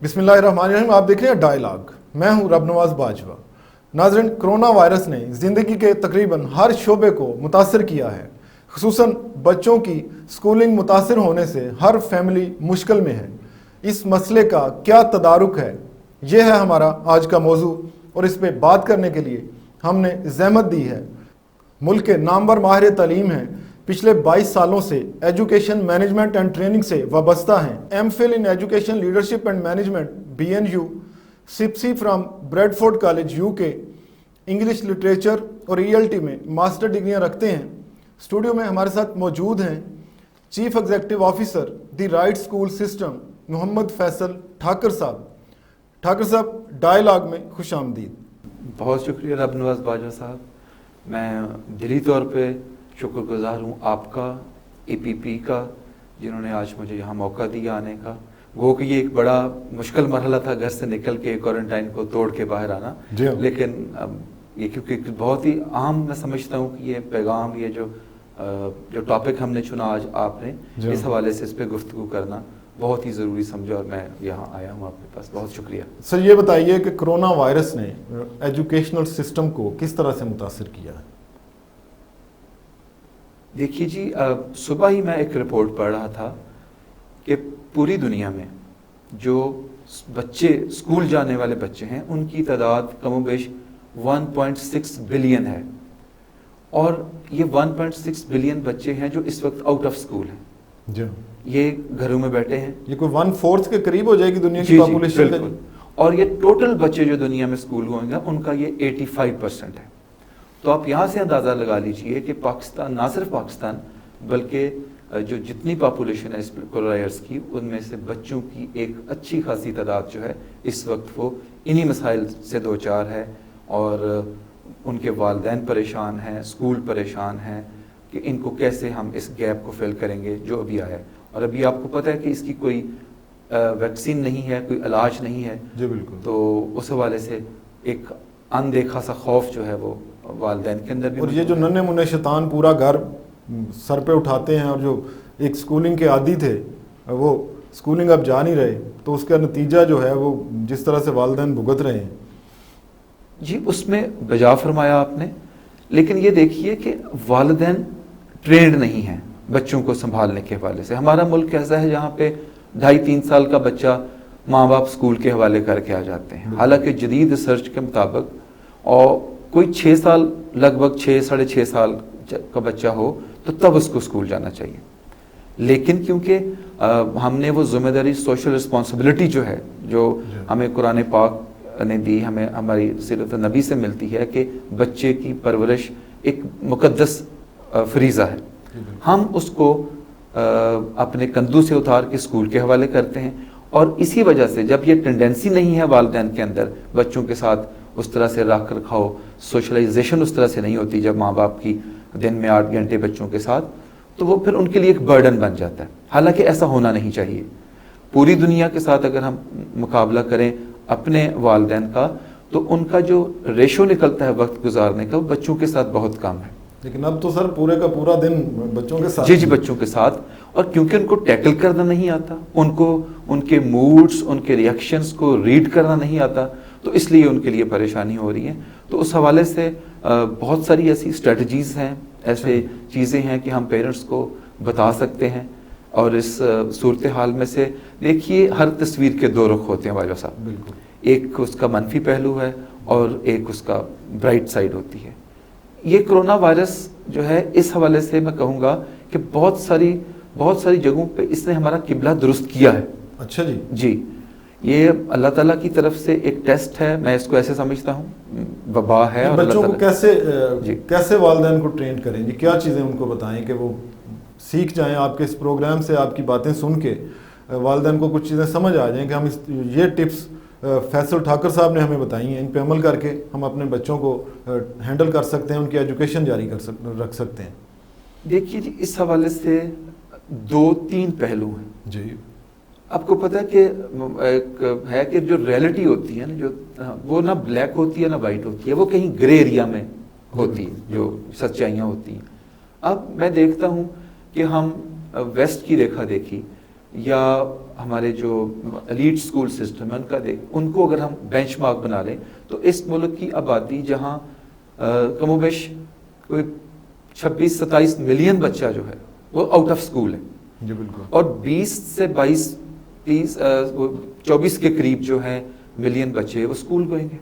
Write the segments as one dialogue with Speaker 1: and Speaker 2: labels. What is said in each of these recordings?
Speaker 1: بسم اللہ الرحمن الرحیم. آپ دیکھ رہے ہیں ڈائلاگ. میں ہوں رب نواز باجوہ. ناظرین، کرونا وائرس نے زندگی کے تقریباً ہر شعبے کو متاثر کیا ہے. خصوصاً بچوں کی سکولنگ متاثر ہونے سے ہر فیملی مشکل میں ہے. اس مسئلے کا کیا تدارک ہے، یہ ہے ہمارا آج کا موضوع، اور اس پہ بات کرنے کے لیے ہم نے زحمت دی ہے. ملک کے نامور ماہر تعلیم ہیں، پچھلے 22 سالوں سے ایجوکیشن مینجمنٹ اینڈ ٹریننگ سے وابستہ ہیں. M Phil in education leadership and management BNU سپسی from Bradford college UK، English literature اور ELT میں ماسٹر ڈگریاں رکھتے ہیں. اسٹوڈیو میں ہمارے ساتھ موجود ہیں chief executive officer the right school system Muhammad Faisal Thakur sahab. Thakur صاحب، ڈائلاگ میں خوش آمدید.
Speaker 2: بہت شکریہ رب نواز باجوہ صاحب. میں دلی طور پہ شکر گزار ہوں آپ کا، APP کا، جنہوں نے آج مجھے یہاں موقع دیا آنے کا. گو کہ یہ ایک بڑا مشکل مرحلہ تھا گھر سے نکل کے کوارنٹائن کو توڑ کے باہر آنا، لیکن یہ کیونکہ بہت ہی اہم میں سمجھتا ہوں کہ یہ پیغام، یہ جو ٹاپک ہم نے چنا آج آپ نے، اس حوالے سے اس پہ گفتگو کرنا بہت ہی ضروری سمجھا، اور میں یہاں آیا ہوں آپ کے پاس. بہت شکریہ.
Speaker 1: سر، یہ بتائیے کہ کرونا وائرس نے ایجوکیشنل سسٹم کو کس طرح سے متاثر کیا ہے؟
Speaker 2: دیکھیے جی، صبح ہی میں ایک رپورٹ پڑھ رہا تھا کہ پوری دنیا میں جو بچے اسکول جانے والے بچے ہیں ان کی تعداد کم و بیش 1.6 بلین ہے، اور یہ 1.6 بلین بچے ہیں جو اس وقت آؤٹ آف اسکول ہیں.
Speaker 1: جی،
Speaker 2: یہ گھروں میں بیٹھے ہیں.
Speaker 1: یہ کوئی 1/4 کے قریب ہو جائے گی دنیا کی پاپولیشن کا.
Speaker 2: اور یہ ٹوٹل بچے جو دنیا میں اسکول ہوئیں گے ان کا یہ 85% ہے. تو آپ یہاں سے اندازہ لگا لیجئے کہ پاکستان، نہ صرف پاکستان بلکہ جو جتنی پاپولیشن ہے اس کورونا وائرس کی، ان میں سے بچوں کی ایک اچھی خاصی تعداد جو ہے اس وقت وہ انہی مسائل سے دوچار ہے، اور ان کے والدین پریشان ہیں، اسکول پریشان ہیں کہ ان کو کیسے ہم اس گیپ کو فل کریں گے جو ابھی آیا ہے. اور ابھی آپ کو پتہ ہے کہ اس کی کوئی ویکسین نہیں ہے، کوئی علاج نہیں ہے.
Speaker 1: جی بالکل.
Speaker 2: تو اس حوالے سے ایک اندیکھا سا خوف جو ہے وہ والدین کے اندر بھی.
Speaker 1: اور یہ جو ننھے منھے شیطان پورا گھر سر پہ اٹھاتے ہیں، اور جو ایک سکولنگ کے عادی تھے وہ سکولنگ اب جا نہیں رہے، تو اس کا نتیجہ جو ہے وہ جس طرح سے والدین بھگت رہے ہیں.
Speaker 2: جی، اس میں بجا فرمایا آپ نے، لیکن یہ دیکھیے کہ والدین ٹرینڈ نہیں ہیں بچوں کو سنبھالنے کے حوالے سے. ہمارا ملک ایسا ہے جہاں پہ 2.5-3 سال کا بچہ ماں باپ اسکول کے حوالے کر کے آ جاتے ہیں، حالانکہ جدید ریسرچ کے مطابق اور کوئی 6 سال، لگ بھگ 6-6.5 سال کا بچہ ہو تو تب اس کو اسکول جانا چاہیے. لیکن کیونکہ ہم نے وہ ذمہ داری، سوشل رسپانسبلٹی جو ہے، جو ہمیں قرآن پاک نے دی، ہمیں ہماری سیرت نبی سے ملتی ہے کہ بچے کی پرورش ایک مقدس فریضہ ہے، ہم اس کو اپنے کندھوں سے اتار کے اسکول کے حوالے کرتے ہیں. اور اسی وجہ سے جب یہ ٹینڈنسی نہیں ہے والدین کے اندر بچوں کے ساتھ اس طرح سے رکھ رکھاؤ، سوشلائزیشن اس طرح سے نہیں ہوتی جب ماں باپ کی دن میں 8 گھنٹے بچوں کے ساتھ، تو وہ پھر ان کے لیے ایک برڈن بن جاتا ہے. حالانکہ ایسا ہونا نہیں چاہیے. پوری دنیا کے ساتھ اگر ہم مقابلہ کریں اپنے والدین کا، تو ان کا جو ریشو نکلتا ہے وقت گزارنے کا وہ بچوں کے ساتھ بہت کم ہے.
Speaker 1: لیکن اب تو سر پورے کا پورا دن بچوں کے ساتھ.
Speaker 2: جی بچوں کے ساتھ. اور کیونکہ ان کو ٹیکل کرنا نہیں آتا، ان کو ان کے موڈز، ان کے ریئیکشنز کو ریڈ کرنا نہیں آتا، تو اس لیے ان کے لیے پریشانی ہو رہی ہے. تو اس حوالے سے بہت ساری ایسی اسٹریٹجیز ہیں، ایسے چیزیں ہیں کہ ہم پیرنٹس کو بتا سکتے ہیں. اور اس صورتحال میں سے دیکھیے ہر تصویر کے 2 رخ ہوتے ہیں باجوہ صاحب.
Speaker 1: بالکل.
Speaker 2: ایک اس کا منفی پہلو ہے اور ایک اس کا برائٹ سائڈ ہوتی ہے. یہ کرونا وائرس جو ہے اس حوالے سے میں کہوں گا کہ بہت ساری جگہوں پہ اس نے ہمارا قبلہ درست کیا ہے.
Speaker 1: اچھا جی.
Speaker 2: جی، یہ اللہ تعالیٰ کی طرف سے ایک ٹیسٹ ہے، میں اس کو ایسے سمجھتا ہوں، وبا ہے. اور
Speaker 1: بچوں کو کیسے والدین کو ٹرین کریں جی؟ کیا چیزیں ان کو بتائیں کہ وہ سیکھ جائیں آپ کے اس پروگرام سے، آپ کی باتیں سن کے والدین کو کچھ چیزیں سمجھ آ جائیں کہ ہم یہ ٹپس فیصل ٹھاکر صاحب نے ہمیں بتائی ہیں، ان پہ عمل کر کے ہم اپنے بچوں کو ہینڈل کر سکتے ہیں، ان کی ایجوکیشن جاری رکھ سکتے ہیں.
Speaker 2: دیکھیے جی، اس حوالے سے 2-3 پہلو ہیں.
Speaker 1: جی.
Speaker 2: آپ کو پتہ ہے کہ ایک ہے کہ جو ریئلٹی ہوتی ہے نا، جو وہ نہ بلیک ہوتی ہے نہ وائٹ ہوتی ہے، وہ کہیں گرے ایریا میں ہوتی ہے جو سچائیاں ہوتی ہیں. اب میں دیکھتا ہوں کہ ہم ویسٹ کی دیکھا دیکھی یا ہمارے جو ایلیٹ سکول سسٹم ہے ان کا ان کو اگر ہم بینچ مارک بنا لیں تو اس ملک کی آبادی جہاں کم و بیش کوئی 26-27 ملین بچہ جو ہے وہ آؤٹ آف سکول ہے
Speaker 1: جی بالکل,
Speaker 2: اور 20 سے 24 کے قریب جو ہیں ملین بچے وہ اسکول گوئیں گے.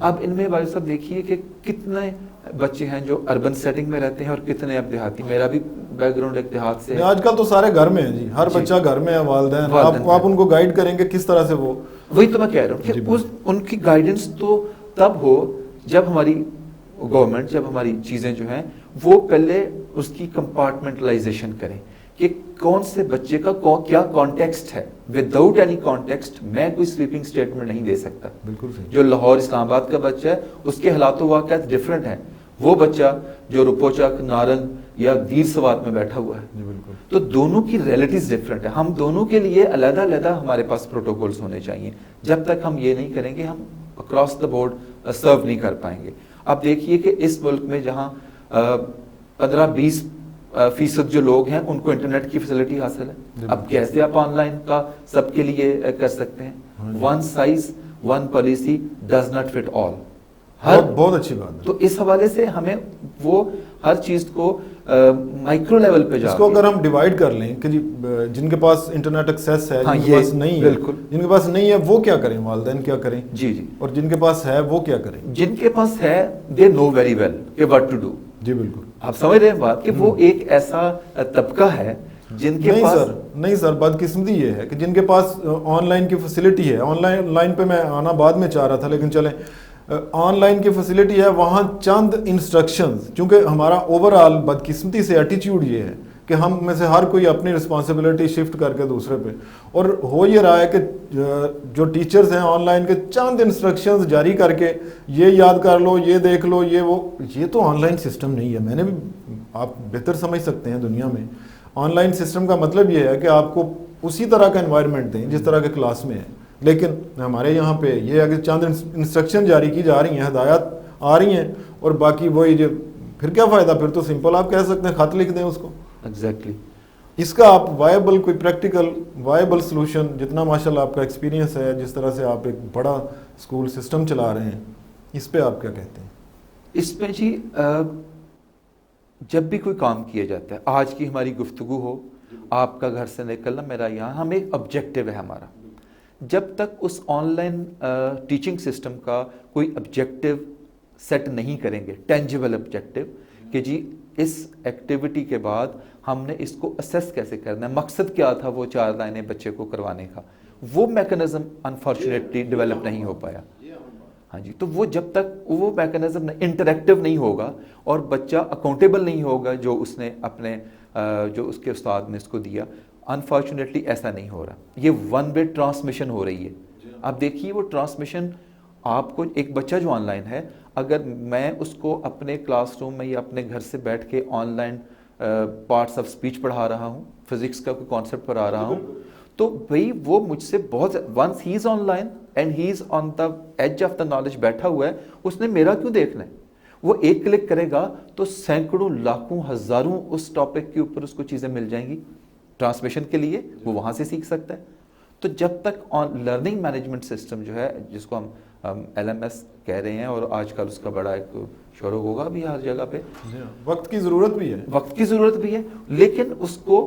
Speaker 2: اب ان میں بھائی صاحب دیکھیے کہ کتنے بچے ہیں جو اربن سیٹنگ میں رہتے ہیں اور کتنے اب دیہاتی. میرا بھی بیک گراؤنڈ ایک دیہات سے ہے.
Speaker 1: آج کل تو سارے گھر میں ہیں جی, ہر بچہ گھر میں ہے, والدین آپ ان کو گائیڈ کریں گے کس طرح سے وہ,
Speaker 2: وہی تو میں کہہ رہا ہوں کہ ان کی گائیڈنس تو تب ہو جب ہماری گورنمنٹ, جب ہماری چیزیں جو ہیں وہ پہلے اس کی کمپارٹمنٹلائزیشن کریں کہ کون سے بچے کا کیا کانٹیکسٹ ہے. وداؤٹ اینی کانٹیکسٹ میں کوئی سویپنگ سٹیٹمنٹ نہیں دے سکتا.
Speaker 1: بالکل صحیح.
Speaker 2: جو لاہور اسلام آباد کا بچہ ہے اس کے حالات و واقعات ڈفرینٹ ہیں, وہ بچہ جو روپوچک, نارنگ یا دیر سوات میں بیٹھا ہوا ہے,
Speaker 1: جی بالکل,
Speaker 2: تو دونوں کی ریئلٹیز ڈفرینٹ ہے. ہم دونوں کے لیے علیحدہ علیحدہ ہمارے پاس پروٹوکولز ہونے چاہیے. جب تک ہم یہ نہیں کریں گے ہم اکراس دا بورڈ سرو نہیں کر پائیں گے. اب دیکھیے کہ اس ملک میں جہاں 15-20% جو لوگ ہیں ان کو انٹرنیٹ کی فیسلٹی حاصل ہے. اب کیسے آپ آن لائن کا سب کے لیے کر سکتے ہیں؟ One size one policy does not fit all.
Speaker 1: بہت اچھی بات ہے.
Speaker 2: تو اس حوالے سے ہمیں وہ ہر چیز کو مائکرو لیول پہ
Speaker 1: اس کو اگر ہم ڈیوائڈ کر لیں کہ جی جن کے پاس انٹرنیٹ ایکسیس ہے, جن کے پاس نہیں ہے,
Speaker 2: بالکل,
Speaker 1: جن کے پاس نہیں ہے وہ کیا کریں, والدین کیا کریں,
Speaker 2: جی جی,
Speaker 1: اور جن کے پاس ہے وہ کیا کریں.
Speaker 2: جن کے پاس ہے دے نو ویری ویل کہ واٹ ٹو ڈو.
Speaker 1: جی بالکل,
Speaker 2: آپ سمجھ رہے ہیں بات کہ وہ ایک ایسا طبقہ ہے جن کے پاس
Speaker 1: نہیں سر, بدقسمتی یہ ہے کہ جن کے پاس آن لائن کی فیسلٹی ہے. آن لائن پہ میں آنا بعد میں چاہ رہا تھا, لیکن چلیں آن لائن کی فیسلٹی ہے, وہاں چند انسٹرکشنز, چونکہ ہمارا اوور آل بدقسمتی سے ایٹیچیوڈ یہ ہے کہ ہم میں سے ہر کوئی اپنی رسپانسبلٹی شفٹ کر کے دوسرے پہ, اور ہو یہ رہا ہے کہ جو ٹیچرز ہیں آن لائن کے چند انسٹرکشنز جاری کر کے یہ یاد کر لو, یہ دیکھ لو, یہ تو آن لائن سسٹم نہیں ہے. میں نے بھی, آپ بہتر سمجھ سکتے ہیں, دنیا میں آن لائن سسٹم کا مطلب یہ ہے کہ آپ کو اسی طرح کا انوائرمنٹ دیں جس طرح کے کلاس میں ہے. لیکن ہمارے یہاں پہ یہ ہے کہ چند انسٹرکشن جاری کی جا رہی ہیں, ہدایات آ رہی ہیں, اور باقی وہی جو, پھر کیا فائدہ, پھر تو سمپل آپ کہہ سکتے ہیں خط لکھ دیں اس کو.
Speaker 2: ایگزیکٹلی.
Speaker 1: اس کا آپ وائبل کوئی پریکٹیکل وائبل سلوشن, جتنا ماشاءاللہ آپ کا ایکسپیرینس ہے, جس طرح سے آپ ایک بڑا اسکول سسٹم چلا رہے ہیں, اس پہ آپ کیا کہتے ہیں؟
Speaker 2: اس پہ جی جب بھی کوئی کام کیا جاتا ہے, آج کی ہماری گفتگو ہو, آپ کا گھر سے نکلنا, میرا یہاں, ہم ایک آبجیکٹو ہے ہمارا. جب تک اس آن لائن ٹیچنگ سسٹم کا کوئی آبجیکٹو سیٹ نہیں کریں گے, ٹینجیبل آبجیکٹو, کہ جی اس ایکٹیویٹی کے بعد ہم نے اس کو اسیس کیسے کرنا ہے, مقصد کیا تھا وہ 4 لائنیں بچے کو کروانے کا, وہ میکانزم انفارچونیٹلی ڈیولپ نہیں ہو پایا. ہاں جی, تو وہ جب تک وہ میکانزم انٹریکٹیو نہیں ہوگا اور بچہ اکاؤنٹیبل نہیں ہوگا جو اس نے اپنے جو اس کے استاد نے اس کو دیا, انفارچونیٹلی ایسا نہیں ہو رہا. یہ ون وے ٹرانسمیشن ہو رہی ہے. اب دیکھیے وہ ٹرانسمیشن, آپ کو ایک بچہ جو آن لائن ہے, اگر میں اس کو اپنے کلاس روم میں یا اپنے گھر سے بیٹھ کے on line parts of speech پڑھا رہا ہوں, فزکس کا کوئی کانسیپٹ پڑھا رہا ہوں, تو بھائی وہ مجھ سے بہت, once he is online and he is on the edge of the knowledge بیٹھا ہوا ہے, اس نے میرا کیوں دیکھنا ہے. وہ ایک کلک کرے گا تو سینکڑوں, لاکھوں, ہزاروں اس ٹاپک کے اوپر اس کو چیزیں مل جائیں گی ٹرانسمیشن کے لیے, وہ وہاں سے سیکھ سکتا ہے. تو جب تک لرننگ مینجمنٹ سسٹم جو ہے, جس کو ہم LMS کہہ رہے ہیں, اور آج کل اس کا بڑا ایک شور ہوگا بھی ہر جگہ پہ,
Speaker 1: وقت کی ضرورت بھی ہے,
Speaker 2: وقت کی ضرورت بھی ہے, لیکن اس کو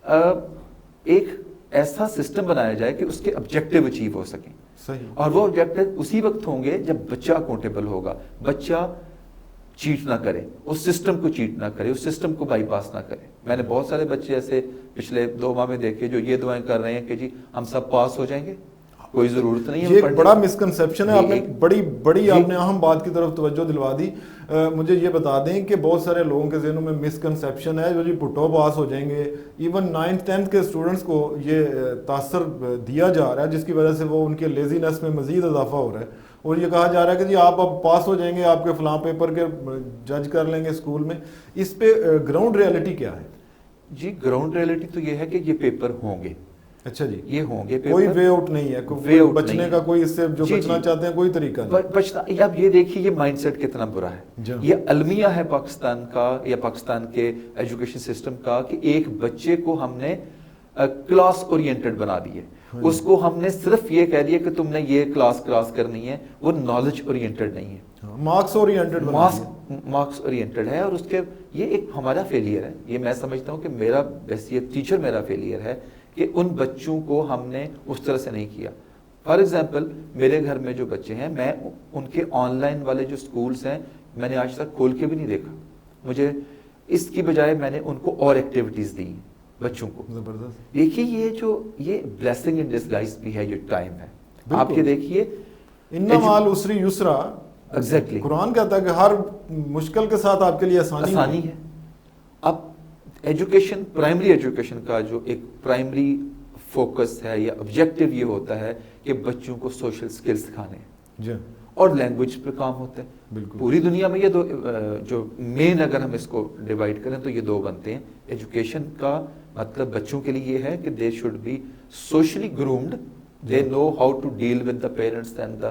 Speaker 2: ایک ایسا سسٹم بنایا جائے کہ اس کے آبجیکٹیو اچیو ہو سکیں.
Speaker 1: صحیح.
Speaker 2: اور وہ آبجیکٹیو اسی وقت ہوں گے جب بچہ اکاؤنٹیبل ہوگا, بچہ چیٹ نہ کرے, اس سسٹم کو چیٹ نہ کرے, اس سسٹم کو بائی پاس نہ کرے. میں نے بہت سارے بچے ایسے پچھلے 2 ماہ میں دیکھے جو یہ دعائیں کر رہے ہیں کہ جی ہم سب پاس ہو جائیں گے, کوئی ضرورت نہیں ہے.
Speaker 1: یہ ایک بڑا مسکنسیپشن ہے, آپ نے بڑی آپ نے اہم بات کی طرف توجہ دلوا دی. مجھے یہ بتا دیں کہ بہت سارے لوگوں کے ذہنوں میں مسکنسیپشن ہے جو جی پٹھو پاس ہو جائیں گے. ایون 9th 10th کے اسٹوڈنٹس کو یہ تاثر دیا جا رہا ہے, جس کی وجہ سے وہ ان کے لیزینس میں مزید اضافہ ہو رہا ہے, اور یہ کہا جا رہا ہے کہ جی آپ اب پاس ہو جائیں گے, آپ کے فلاں پیپر کے جج کر لیں گے اسکول میں. اس پہ گراؤنڈ ریئلٹی کیا ہے؟
Speaker 2: جی گراؤنڈ ریئلٹی تو یہ ہے کہ یہ پیپر ہوں گے.
Speaker 1: اچھا جی,
Speaker 2: یہ ہوں گے,
Speaker 1: کوئی وے آؤٹ نہیں ہے, کوئی بچنے کا کوئی, اس سے جو بچنا چاہتے ہیں کوئی طریقہ نہیں
Speaker 2: بچنا. اب یہ دیکھیے یہ مائنڈ سیٹ کتنا برا ہے. یہ المیہ ہے پاکستان کا یا پاکستان کے ایجوکیشن سسٹم کا کہ ایک بچے کو ہم نے کلاس اورینٹڈ بنا دیے. اس کو ہم نے صرف یہ کہہ دیا کہ تم نے یہ کلاس کرنی ہے, وہ نالج اورینٹڈ نہیں ہے,
Speaker 1: مارکس
Speaker 2: اورینٹڈ ہے. اور اس کے یہ ایک ہمارا فیلئر ہے. یہ میں سمجھتا ہوں کہ میرا بحیثیت ٹیچر میرا فیلئر ہے کہ ان بچوں کو ہم نے اس طرح سے نہیں کیا. فار ایگزامپل میرے گھر میں جو بچے ہیں, میں ان کے آن لائن والے جو سکولز ہیں میں نے آج تک کھول کے بھی نہیں دیکھا. مجھے اس کی بجائے میں نے ان کو اور ایکٹیویٹیز دی بچوں کو. دیکھیے یہ بلیسنگ ان ڈسگائز بھی ہے, یہ ٹائم ہے. آپ یہ دیکھیے
Speaker 1: انما العسر یسرا,
Speaker 2: ایگزیکٹلی
Speaker 1: قرآن کہتا ہے کہ ہر مشکل کے ساتھ آپ کے لیے آسانی
Speaker 2: ہے. اب ایجوکیشن, پرائمری ایجوکیشن کا جو ایک پرائمری فوکس ہے یا آبجیکٹو یہ ہوتا ہے کہ بچوں کو سوشل سکلز سکھانے
Speaker 1: جی,
Speaker 2: اور لینگویج پہ کام ہوتا ہے.
Speaker 1: بالکل
Speaker 2: پوری دنیا میں یہ دو جو مین, اگر ہم اس کو ڈیوائڈ کریں تو یہ دو بنتے ہیں. ایجوکیشن کا مطلب بچوں کے لیے یہ ہے کہ they should be socially groomed, they know how to deal with the parents and the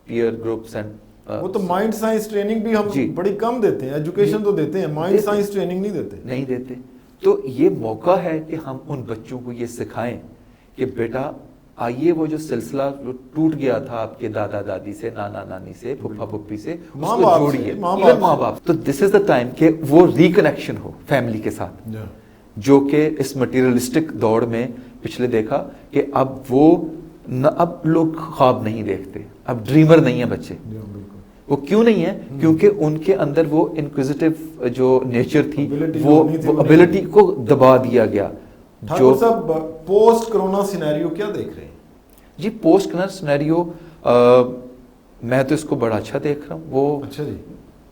Speaker 2: peer groups and
Speaker 1: وہ تو مائنڈ سائنس ٹریننگ بھی ہم بڑی کم دیتے ہیں. ایجوکیشن تو دیتے ہیں, مائنڈ سائنس ٹریننگ نہیں دیتے.
Speaker 2: تو یہ موقع ہے کہ ہم ان بچوں کو یہ سکھائیں کہ بیٹا آئیے وہ جو سلسلہ جو ٹوٹ گیا تھا آپ کے دادا دادی سے, نانا نانی سے, پھپھا پھپھی سے, اس کو جوڑیے, ماں باپ. تو دس از دا ٹائم کہ وہ ریکنیکشن ہو فیملی کے ساتھ, جو کہ اس مٹیریلسٹک دوڑ میں پچھلے دیکھا کہ اب لوگ خواب نہیں دیکھتے, اب ڈریمر نہیں ہیں بچے. وہ کیوں نہیں ہے؟ کیونکہ ان کے اندر وہ انکوزیٹو جو نیچر تھی, وہ ابیلٹی کو دبا دیا گیا.
Speaker 1: جو سب پوسٹ کرونا سینیریو کیا دیکھ رہے ہیں؟
Speaker 2: جی پوسٹ کرونا سینیریو میں تو اس کو بڑا اچھا دیکھ رہا ہوں. وہ
Speaker 1: اچھا جی,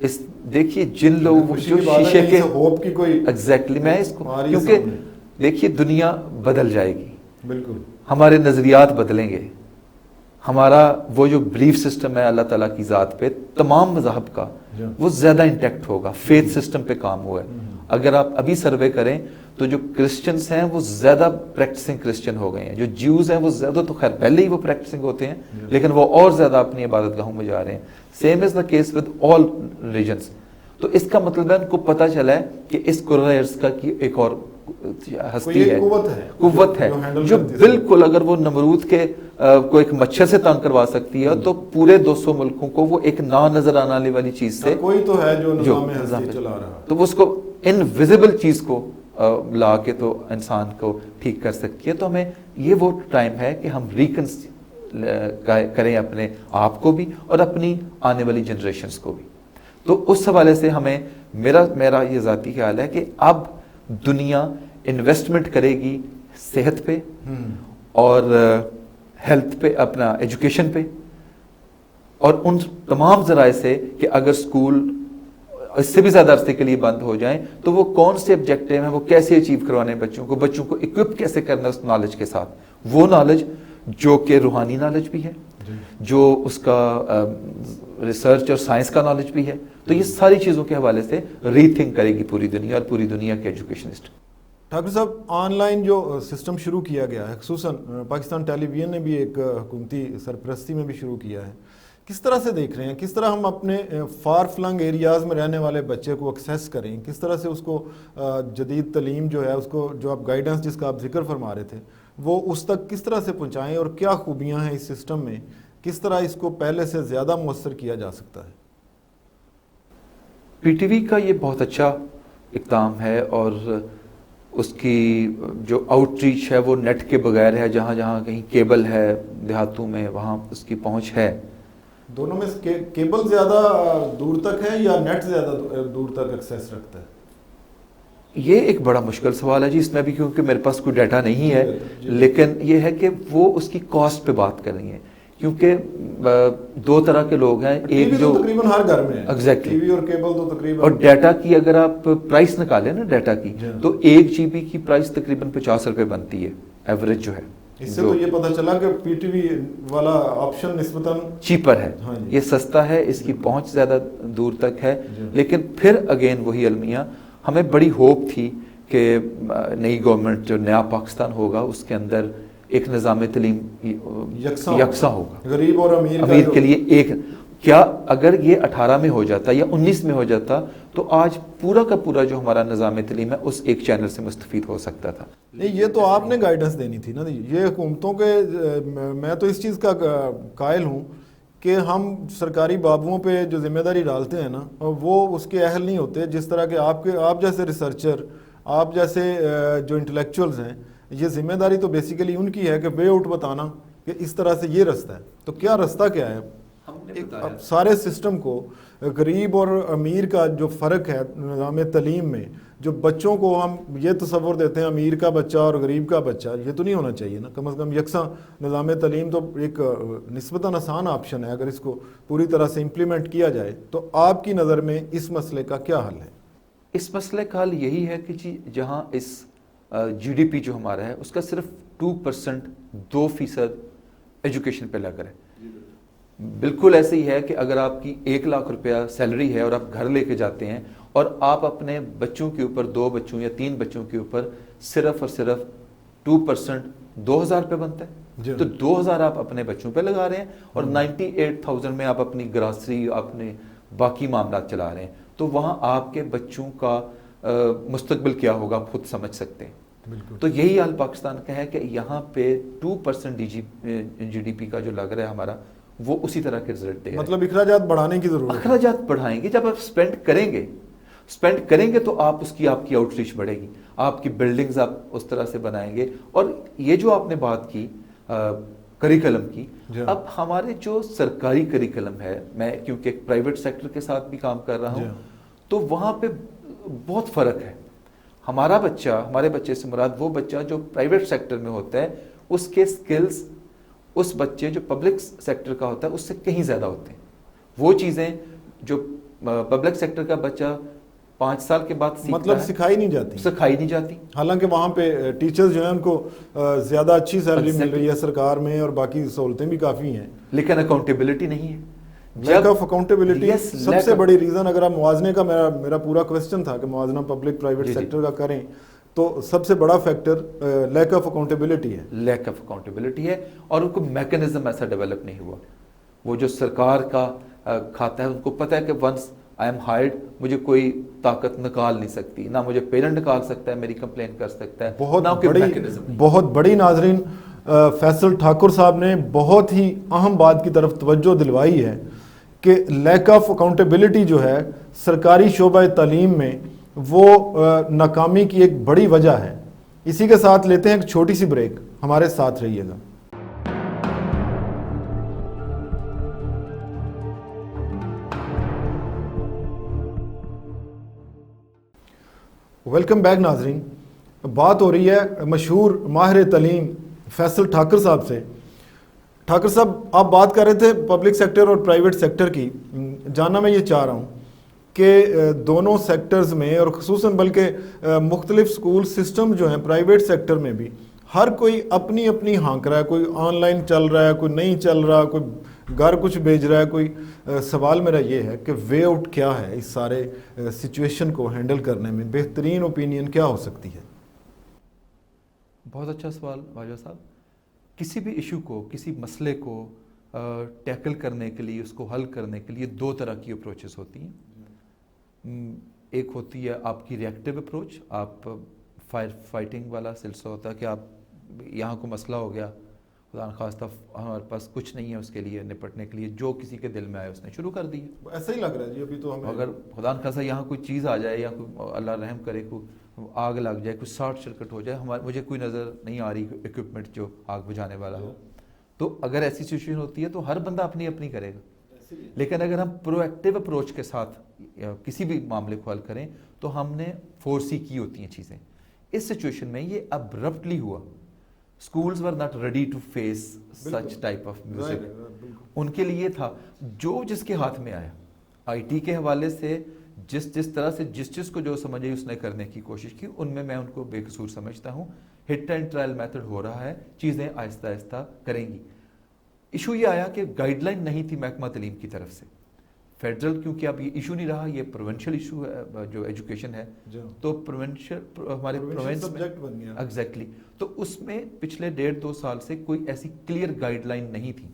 Speaker 2: اس دیکھیے جن لوگ جو شیشے کے
Speaker 1: ہوپ کی کوئی
Speaker 2: ایگزیکٹلی, میں اس کو کیونکہ دیکھیے دنیا بدل جائے گی,
Speaker 1: بالکل
Speaker 2: ہمارے نظریات بدلیں گے, ہمارا وہ جو بلیف سسٹم ہے اللہ تعالیٰ کی ذات پہ تمام مذاہب کا, وہ زیادہ انٹیکٹ ہوگا. فیتھ سسٹم پہ کام ہوا ہے. اگر آپ ابھی سروے کریں تو جو کرسچنس ہیں وہ زیادہ پریکٹسنگ کرسچن ہو گئے ہیں. جو جیوز ہیں وہ زیادہ, تو خیر پہلے ہی وہ پریکٹسنگ ہوتے ہیں, لیکن وہ اور زیادہ اپنی عبادت گاہوں میں جا رہے ہیں. Same is the case with all religions. تو اس کا مطلب ہے ان کو پتہ چلا ہے کہ اس کورائرس کا کی ایک اور ہستی ہے, قوت ہے جو بالکل اگر وہ نمرود کے کو ایک مچھر سے تنگ کروا سکتی ہے, تو پورے 200 ملکوں کو وہ ایک نہ نظر آنے والی چیز سے
Speaker 1: کوئی تو ہے جو نظام ہستی چلا رہا,
Speaker 2: تو وہ اس کو انویزیبل چیز کو لا کے تو انسان کو ٹھیک کر سکتی ہے. تو ہمیں یہ وہ ٹائم ہے کہ ہم کریں اپنے آپ کو بھی اور اپنی آنے والی جنریشنز کو بھی. تو اس حوالے سے ہمیں میرا یہ ذاتی خیال ہے کہ اب دنیا انویسٹمنٹ کرے گی صحت پہ اور ہیلتھ پہ, اپنا ایجوکیشن پہ, اور ان تمام ذرائع سے کہ اگر سکول اس سے بھی زیادہ عرصے کے لیے بند ہو جائیں تو وہ کون سے آبجیکٹیو ہیں, وہ کیسے اچیو کروانے بچوں کو اکوپ کیسے کرنا اس نالج کے ساتھ, وہ نالج جو کہ روحانی نالج بھی ہے, جو اس کا ریسرچ اور سائنس کا نالج بھی ہے. تو یہ ساری چیزوں کے حوالے سے ری تھنک کرے گی پوری دنیا اور پوری دنیا کے ایجوکیشنسٹ.
Speaker 1: ڈاکٹر صاحب آن لائن جو سسٹم شروع کیا گیا ہے, خصوصاً پاکستان ٹیلی ویژن نے بھی ایک حکومتی سرپرستی میں بھی شروع کیا ہے, کس طرح سے دیکھ رہے ہیں, کس طرح ہم اپنے فار فلنگ ایریاز میں رہنے والے بچے کو ایکسیس کریں, کس طرح سے اس کو جدید تعلیم جو ہے اس کو, جو آپ گائیڈنس جس کا آپ ذکر فرما رہے تھے, وہ اس تک کس طرح سے پہنچائیں, اور کیا خوبیاں ہیں اس سسٹم میں, کس طرح اس کو پہلے سے زیادہ مؤثر کیا جا سکتا ہے؟
Speaker 2: پی ٹی وی کا یہ بہت اچھا اقدام ہے, اور اس کی جو آؤٹ ریچ ہے وہ نیٹ کے بغیر ہے. جہاں جہاں کہیں کیبل ہے دیہاتوں میں, وہاں اس کی پہنچ ہے.
Speaker 1: دونوں میں کیبل زیادہ دور تک ہے یا نیٹ زیادہ دور تک ایکسیس رکھتا ہے؟
Speaker 2: یہ ایک بڑا مشکل سوال ہے جی, اس میں بھی کیونکہ میرے پاس کوئی ڈیٹا نہیں ہے, لیکن یہ ہے کہ وہ اس کی کاسٹ پہ بات کر رہی ہیں, کیونکہ دو طرح کے لوگ ہیں. ایک جو
Speaker 1: تقریباً ہر گھر میں ہے
Speaker 2: ایگزیکٹلی,
Speaker 1: ٹی وی اور کیبل تو تقریباً,
Speaker 2: اور ڈیٹا کی اگر آپ پرائس نکالیں نا ڈیٹا کی, تو 1 GB کی پرائس تقریباً 50 روپے بنتی ہے ایوریج جو ہے.
Speaker 1: اس سے تو یہ پتہ چلا کہ پی ٹی وی والا آپشن نسبتاً
Speaker 2: چیپر ہے, یہ سستا ہے, اس کی پہنچ زیادہ دور تک ہے. لیکن پھر اگین وہی المیہ, ہمیں بڑی ہوپ تھی کہ نئی گورنمنٹ جو نیا پاکستان ہوگا اس کے اندر ایک نظام تعلیم یکساں ہوگا,
Speaker 1: غریب اور
Speaker 2: امیر کے لیے ایک. کیا اگر یہ 18 میں ہو جاتا یا 19 میں ہو جاتا تو آج پورا کا پورا جو ہمارا نظام تعلیم ہے اس ایک چینل سے مستفید ہو سکتا تھا.
Speaker 1: نہیں یہ تو آپ نے گائیڈنس دینی تھی نا, یہ حکومتوں کے, میں تو اس چیز کا قائل ہوں کہ ہم سرکاری بابوؤں پہ جو ذمہ داری ڈالتے ہیں نا وہ اس کے اہل نہیں ہوتے. جس طرح کہ آپ جیسے ریسرچر, آپ جیسے جو انٹلیکچوئلز ہیں, یہ ذمہ داری تو بیسیکلی ان کی ہے کہ وے آؤٹ بتانا کہ اس طرح سے یہ رستہ ہے. تو کیا رستہ کیا ہے؟ اب سارے سسٹم کو, غریب اور امیر کا جو فرق ہے نظام تعلیم میں, جو بچوں کو ہم یہ تصور دیتے ہیں امیر کا بچہ اور غریب کا بچہ, یہ تو نہیں ہونا چاہیے نا. کم از کم یکساں نظام تعلیم تو ایک نسبتاً آسان آپشن ہے اگر اس کو پوری طرح سے امپلیمنٹ کیا جائے. تو آپ کی نظر میں اس مسئلے کا کیا حل ہے؟
Speaker 2: اس مسئلے کا حل یہی ہے کہ جی جہاں اس جی ڈی پی جو ہمارا ہے اس کا صرف 2%, 2% ایجوکیشن پہ لگ رہا ہے. بالکل ایسے ہی ہے کہ اگر آپ کی 1 لاکھ روپیہ سیلری ہے اور آپ گھر لے کے جاتے ہیں اور آپ اپنے بچوں کے اوپر 2 بچوں یا 3 بچوں کے اوپر صرف اور صرف 2% 2,000 روپے بنتا ہے, تو 2,000 آپ اپنے بچوں پہ لگا رہے ہیں اور 98,000 میں آپ اپنی گراسری, اپنے باقی معاملات چلا رہے ہیں. تو وہاں آپ کے بچوں کا مستقبل کیا ہوگا آپ خود سمجھ سکتے ہیں. تو یہی حال پاکستان کا ہے کہ یہاں پہ 2% جی ڈی پی کا جو لگ رہا ہے ہمارا, وہ اسی طرح کے رزلٹ دے رہا ہے.
Speaker 1: مطلب اخراجات بڑھانے کی ضرورت ہے.
Speaker 2: اخراجات بڑھائیں گے, جب آپ اسپینڈ کریں گے تو آپ کی آؤٹ ریچ بڑھے گی, آپ کی بلڈنگز آپ اس طرح سے بنائیں گے. اور یہ جو آپ نے بات کی کریکلم کی, اب ہمارے جو سرکاری کریکلم ہے, میں کیونکہ ایک پرائیویٹ سیکٹر کے ساتھ بھی کام کر رہا ہوں, تو وہاں پہ بہت فرق ہے. ہمارے بچے سے مراد وہ بچہ جو پرائیویٹ سیکٹر میں ہوتا ہے, اس کے سکلز اس بچے جو پبلک سیکٹر کا ہوتا ہے اس سے کہیں زیادہ ہوتے ہیں. وہ چیزیں جو پبلک سیکٹر کا بچہ 5 سال کے بعد
Speaker 1: مطلب سکھائی نہیں جاتی. حالانکہ وہاں پہ ٹیچرز جو ہیں ان کو زیادہ اچھی سیلری مل رہی ہے سرکار میں اور باقی سہولتیں بھی کافی ہیں,
Speaker 2: لیکن اکاؤنٹیبلٹی نہیں ہے.
Speaker 1: لیک آف اکاؤنٹیبلٹی سب سے بڑی ریزن, اگر آپ موازنے کا, میرا پورا کوسچن تھا کہ موازنہ پبلک پرائیویٹ سیکٹر کا کریں تو سب سے بڑا فیکٹر لیک آف اکاؤنٹیبلٹی ہے.
Speaker 2: لیک آف اکاؤنٹیبلٹی ہے, اور ان کو میکنزم ایسا ڈیولپ نہیں ہوا. وہ جو سرکار کا کھاتا ہے ان کو پتہ ہے کہ ونس آئی ایم ہائرڈ, مجھے کوئی طاقت نکال نہیں سکتی, نہ مجھے پیرنٹ نکال سکتا ہے, میری کمپلین کر سکتا ہے.
Speaker 1: بہت بڑی ناظرین, فیصل ٹھاکر صاحب نے بہت ہی اہم بات کی طرف توجہ دلوائی ہے کہ لیک آف اکاؤنٹیبلٹی جو ہے سرکاری شعبہ تعلیم میں وہ ناکامی کی ایک بڑی وجہ ہے. اسی کے ساتھ لیتے ہیں ایک چھوٹی سی بریک, ہمارے ساتھ رہیے گا. ویلکم بیک ناظرین. بات ہو رہی ہے مشہور ماہر تعلیم فیصل ٹھاکر صاحب سے. ٹھاکر صاحب, آپ بات کر رہے تھے پبلک سیکٹر اور پرائیویٹ سیکٹر کی. جاننا میں یہ چاہ رہا ہوں کہ دونوں سیکٹرز میں, اور خصوصاً بلکہ مختلف سکول سسٹم جو ہیں پرائیویٹ سیکٹر میں بھی, ہر کوئی اپنی اپنی ہانک رہا ہے. کوئی آن لائن چل رہا ہے, کوئی نہیں چل رہا, کوئی گھر کچھ بھیج رہا ہے, کوئی. سوال میرا یہ ہے کہ وے آؤٹ کیا ہے اس سارے سچویشن کو ہینڈل کرنے میں؟ بہترین اوپینین کیا ہو سکتی ہے؟
Speaker 2: بہت اچھا سوال واجد صاحب. کسی بھی ایشو کو, کسی مسئلے کو ٹیکل کرنے کے لیے, اس کو حل کرنے کے لیے 2 طرح کی اپروچز ہوتی ہیں. ایک ہوتی ہے آپ کی ریئیکٹیو اپروچ, آپ فائٹنگ والا سلسلہ ہوتا ہے کہ آپ یہاں کو مسئلہ ہو گیا, خدا نخواستہ ہمارے پاس کچھ نہیں ہے اس کے لیے نپٹنے کے لیے, جو کسی کے دل میں آئے اس نے شروع کر دی.
Speaker 1: ایسا ہی لگ رہا ہے جی ابھی تو ہمیں.
Speaker 2: اگر خدا نخواستہ یہاں کوئی چیز آ جائے یا کوئی اللہ رحم کرے, کوئی آگ لگ جائے, کوئی شارٹ سرکٹ ہو جائے, مجھے کوئی نظر نہیں آ رہی اکوپمنٹ جو آگ بجھانے والا ہو, تو اگر ایسی سچویشن ہوتی ہے تو ہر بندہ اپنی اپنی کرے گا. لیکن اگر ہم پرو ایکٹیو اپروچ کے ساتھ کسی بھی معاملے کو حل کریں تو ہم نے فورسی کی ہوتی ہیں چیزیں. اس سچویشن میں یہ ابرپٹلی ہوا. schools were not ready to face such type of music. ان کے لیے تھا جو جس کے ہاتھ میں آیا. آئی ٹی کے حوالے سے جس طرح سے جس کو جو سمجھے اس نے کرنے کی کوشش کی, ان میں ان کو بے قصور سمجھتا ہوں. ہٹ اینڈ ٹرائل میتھڈ ہو رہا ہے, چیزیں آہستہ آہستہ کریں گی. ایشو یہ آیا کہ گائیڈ لائن نہیں تھی محکمہ تعلیم کی طرف سے. فیڈرل کیونکہ اب یہ ایشو نہیں رہا, یہ پروونشل ایشو ہے جو ایجوکیشن ہے, تو پروونشل ہمارے پروونس میں ایگزیکٹلی, تو اس میں پچھلے 1.5-2 سال سے کوئی ایسی کلیئر گائیڈ لائن نہیں تھی.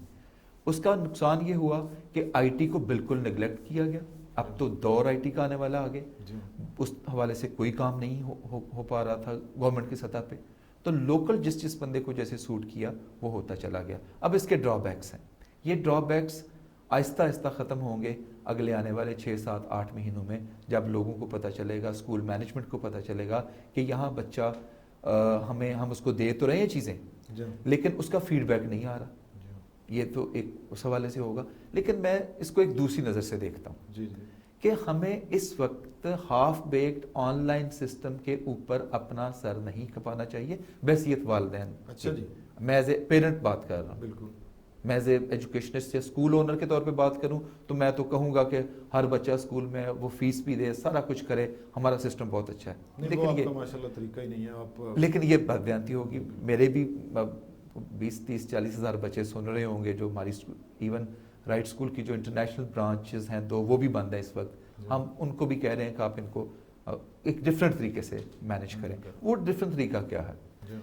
Speaker 2: اس کا نقصان یہ ہوا کہ آئی ٹی کو بالکل نگلیکٹ کیا گیا. اب تو دور آئی ٹی کا آنے والا آگے,
Speaker 1: جی
Speaker 2: اس حوالے سے کوئی کام نہیں ہو پا رہا تھا گورنمنٹ کی سطح پہ, تو لوکل جس بندے کو جیسے سوٹ کیا وہ ہوتا چلا گیا. اب اس کے ڈرا بیکس ہیں, یہ ڈرا بیکس آہستہ آہستہ ختم ہوں گے اگلے آنے والے 6 7 8 مہینوں میں, جب لوگوں کو پتہ چلے گا, اسکول مینجمنٹ کو پتہ چلے گا کہ یہاں بچہ ہم اس کو دے تو رہے ہیں چیزیں لیکن اس کا فیڈ بیک نہیں آ رہا. یہ تو ایک اس حوالے سے ہوگا, لیکن میں اس کو ایک دوسری نظر سے دیکھتا ہوں کہ ہمیں اس وقت half baked online system کے اوپر اپنا سر نہیں کھپانا چاہیے بحیثیت والدین.
Speaker 1: اچھا جی,
Speaker 2: میں ایز اے پیرنٹ بات کر رہا ہوں,
Speaker 1: بالکل
Speaker 2: میں ایز اے ایجوکیشنسٹ یا اسکول اونر کے طور پہ بات کروں تو میں تو کہوں گا کہ ہر بچہ اسکول میں وہ فیس بھی دے, سارا کچھ کرے, ہمارا سسٹم بہت اچھا ہے. لیکن یہ
Speaker 1: ماشاءاللہ طریقہ ہی نہیں ہے آپ,
Speaker 2: لیکن یہ بدبیانتی ہوگی. میرے بھی 20 30 40 ہزار بچے سن رہے ہوں گے جو ہماری ایون رائٹ اسکول کی جو انٹرنیشنل برانچز ہیں تو وہ بھی بند ہیں اس وقت. ہم ان کو بھی کہہ رہے ہیں کہ آپ ان کو ایک ڈفرینٹ طریقے سے مینیج کریں. وہ ڈفرینٹ طریقہ کیا ہے,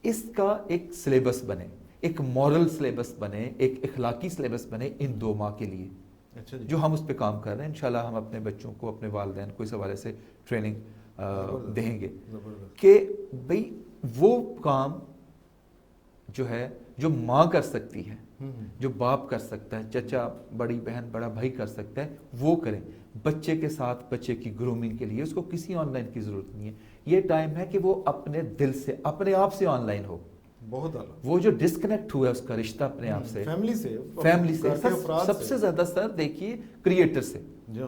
Speaker 2: اس کا ایک سلیبس بنے, ایک مورل سلیبس بنے, ایک اخلاقی سلیبس بنے ان 2 ماہ کے لیے, جو ہم اس پہ کام کر رہے ہیں. انشاءاللہ ہم اپنے بچوں کو, اپنے والدین کو اس حوالے سے ٹریننگ دیں گے کہ بھئی وہ کام جو ہے جو ماں کر سکتی ہے, جو باپ کر سکتا ہے, چچا, بڑی بہن, بڑا بھائی کر سکتا ہے, وہ کریں. بچے کے ساتھ بچے کی گرومنگ کے لیے اس کو کسی آن لائن کی ضرورت نہیں ہے. یہ ٹائم ہے کہ وہ اپنے دل سے, اپنے آپ سے آن لائن ہو.
Speaker 1: بہت اعلیٰ.
Speaker 2: وہ جو ڈسکنیکٹ ہوا ہے اس کا رشتہ اپنے آپ سے,
Speaker 1: فیملی سے
Speaker 2: سب سے زیادہ سر دیکھیے کریٹر سے.
Speaker 1: جی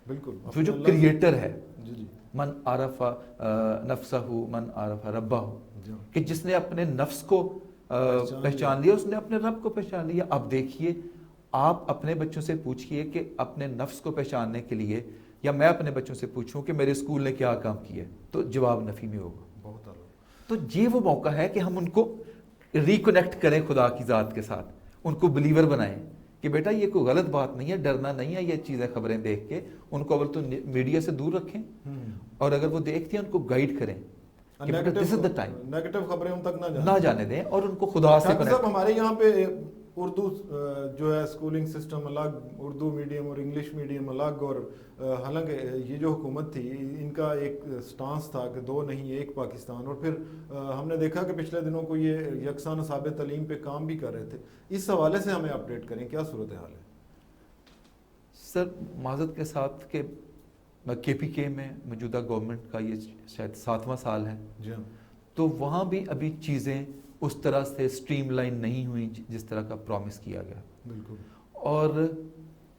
Speaker 1: بالکل,
Speaker 2: جو کریٹر ہے,
Speaker 1: جی
Speaker 2: من عرف نفسہ من عرف ربہ, کہ جس نے اپنے نفس کو پہچان لیا اس نے اپنے رب کو پہچان لیا. اب دیکھیے آپ اپنے بچوں سے پوچھئے کہ اپنے نفس کو پہچاننے کے لیے, یا میں اپنے بچوں سے پوچھوں کہ میرے اسکول نے کیا کام کیا, تو جواب نفی میں ہوگا.
Speaker 1: بہت اعلیٰ.
Speaker 2: تو یہ وہ موقع ہے کہ ہم ان کو ریکنیکٹ کریں خدا کی ذات کے ساتھ, ان کو بلیور بنائیں کہ بیٹا یہ کوئی غلط بات نہیں ہے, ڈرنا نہیں ہے. یہ چیزیں خبریں دیکھ کے ان کو اول تو میڈیا سے دور رکھیں, اور اگر وہ دیکھتے ہیں ان کو گائیڈ کریں کہ بیٹا دس از دا ٹائم,
Speaker 1: نیگیٹو خبریں ان تک
Speaker 2: نہ جانے دیں, اور ان کو خدا سے
Speaker 1: کنیکٹ. ہمارے یہاں پہ اردو جو ہے اسکولنگ سسٹم الگ, اردو میڈیم اور انگلش میڈیم الگ, اور حالانکہ یہ جو حکومت تھی ان کا ایک سٹانس تھا کہ 2 نہیں 1 پاکستان, اور پھر ہم نے دیکھا کہ پچھلے دنوں کو یہ یکساں نصاب تعلیم پہ کام بھی کر رہے تھے. اس حوالے سے ہمیں اپڈیٹ کریں, کیا صورتحال ہے
Speaker 2: سر؟ معذرت کے ساتھ کہ کے پی کے میں موجودہ گورنمنٹ کا یہ شاید 7واں سال ہے,
Speaker 1: جی
Speaker 2: تو وہاں بھی ابھی چیزیں اس طرح سے اسٹریم لائن نہیں ہوئی جس طرح کا پرومس کیا گیا.
Speaker 1: بالکل.
Speaker 2: اور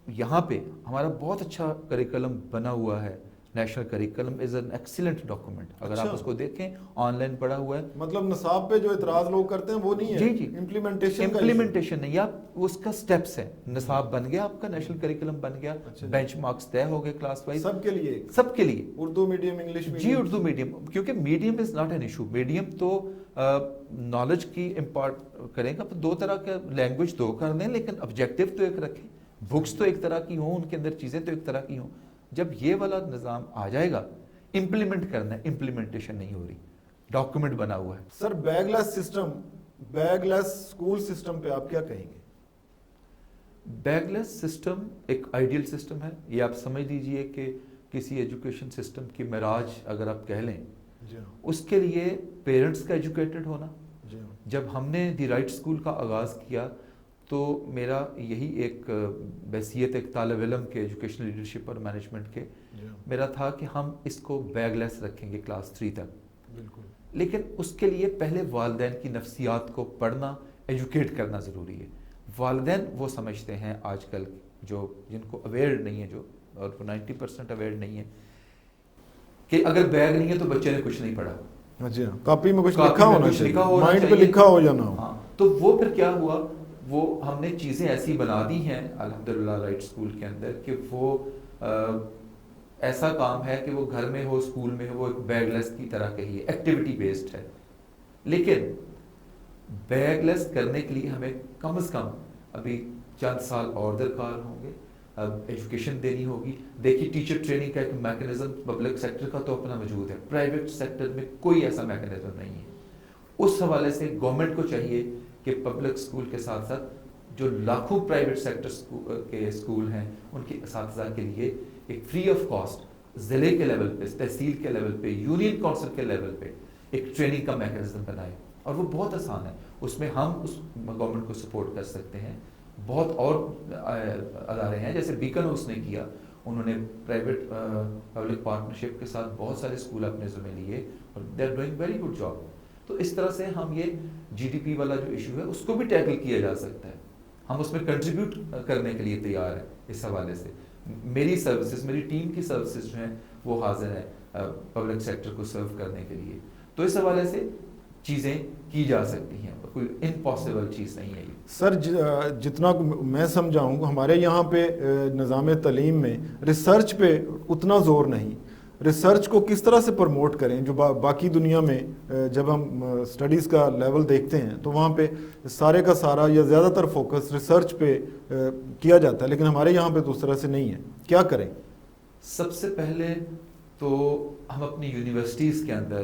Speaker 2: یہاں پہ ہمارا بہت اچھا کریکلم بنا ہوا ہے. National curriculum is an excellent document. اگر آپ اس کو دیکھیں آن لائن پڑا ہوا ہے.
Speaker 1: مطلب نصاب پہ جو اعتراض لوگ کرتے ہیں وہ نہیں ہے,
Speaker 2: جی جی,
Speaker 1: امپلیمنٹیشن
Speaker 2: نہیں, آپ اس کا سٹیپس ہے. نصاب بن گیا, آپ کا نیشنل کریکلم بن گیا, بینچ مارکس طے ہو گئے کلاس وائز
Speaker 1: سب کے لیے,
Speaker 2: سب کے لیے.
Speaker 1: Urdu medium, English medium.
Speaker 2: جی اردو میڈیم, کیونکہ medium is not an issue. Medium تو نالج کی امپارٹ کریں گا, 2 طرح کا لینگویج 2 کر دیں, لیکن آبجیکٹو تو ایک رکھیں. بکس تو ایک طرح کی ہوں, ان کے اندر چیزیں تو ایک طرح کی ہوں. جب یہ والا نظام آ جائے گا, امپلیمنٹ کرنا ہے, امپلیمنٹیشن نہیں ہو رہی, ڈاکومنٹ بنا ہوا ہے.
Speaker 1: سر بیگ لیس سسٹم, بیگ لیس اسکول سسٹم پہ آپ کیا کہیں گے؟
Speaker 2: بیگ لیس سسٹم ایک آئیڈیل سسٹم ہے. یہ آپ سمجھ لیجئے کہ کسی ایجوکیشن سسٹم کی معراج اگر آپ کہہ لیں, اس کے لیے پیرنٹس کا ایجوکیٹڈ ہونا. جب ہم نے دی رائٹ اسکول کا آغاز کیا تو میرا یہی ایک بحیثیت ایک طالب علم کے ایجوکیشنل لیڈرشپ اور مینجمنٹ کے میرا تھا کہ ہم اس کو بیگ لیس رکھیں گے کلاس 3 تک. بالکل. لیکن اس کے لیے پہلے والدین کی نفسیات کو پڑھنا, ایجوکیٹ کرنا ضروری ہے. والدین وہ سمجھتے ہیں آج کل جو جن کو اویئر نہیں ہے, جو اور 90% اویئر نہیں ہے کہ اگر بیگ نہیں ہے تو بچے نے کچھ نہیں پڑھا.
Speaker 1: جی, کاپی میں کچھ لکھا ہونا چاہیے, مائنڈ پہ لکھا ہو یا نہ ہو.
Speaker 2: تو وہ پھر کیا ہوا, وہ ہم نے چیزیں ایسی بنا دی ہیں الحمدللہ رائٹ اسکول کے اندر کہ وہ ایسا کام ہے کہ وہ گھر میں ہو, اسکول میں ہو, وہ ایک بیگ لیس کی طرح کہیے, ایکٹیویٹی بیسڈ ہے. لیکن بیگ لیس کرنے کے لیے ہمیں کم از کم ابھی چند سال اور درکار ہوں گے. ایجوکیشن دینی ہوگی. دیکھیے ٹیچر ٹریننگ کا ایک میکنزم پبلک سیکٹر کا تو اپنا موجود ہے, پرائیویٹ سیکٹر میں کوئی ایسا میکنزم نہیں ہے. اس حوالے سے گورنمنٹ کو چاہیے کہ پبلک اسکول کے ساتھ ساتھ جو لاکھوں پرائیویٹ سیکٹر کے اسکول ہیں ان کے اساتذہ کے لیے ایک فری آف کاسٹ ضلع کے لیول پہ، تحصیل کے لیول پہ، یونین کونسل کے لیول پہ ایک ٹریننگ کا میکانزم بنائے، اور وہ بہت آسان ہے. اس میں ہم اس گورنمنٹ کو سپورٹ کر سکتے ہیں. بہت اور ادارے ہیں جیسے بیکن ہاؤس نے کیا، انہوں نے پرائیویٹ پبلک پارٹنرشپ کے ساتھ بہت سارے اسکول اپنے ذمہ لیے اور they are doing very good job. تو اس طرح سے ہم یہ جی ڈی پی والا جو ایشو ہے اس کو بھی ٹیکل کیا جا سکتا ہے. ہم اس میں کنٹریبیوٹ کرنے کے لیے تیار ہیں. اس حوالے سے میری سروسز، میری ٹیم کی سروسز جو ہیں وہ حاضر ہیں پبلک سیکٹر کو سرو کرنے کے لیے. تو اس حوالے سے چیزیں کی جا سکتی ہیں، کوئی امپاسبل چیز نہیں ہے یہ.
Speaker 1: سر جتنا میں سمجھا ہوں ہمارے یہاں پہ نظام تعلیم میں ریسرچ پہ اتنا زور نہیں. ریسرچ کو کس طرح سے پروموٹ کریں؟ جو باقی دنیا میں جب ہم اسٹڈیز کا لیول دیکھتے ہیں تو وہاں پہ سارے کا سارا یا زیادہ تر فوکس ریسرچ پہ کیا جاتا ہے، لیکن ہمارے یہاں پہ تو اس طرح سے نہیں ہے. کیا کریں؟
Speaker 2: سب سے پہلے تو ہم اپنی یونیورسٹیز کے اندر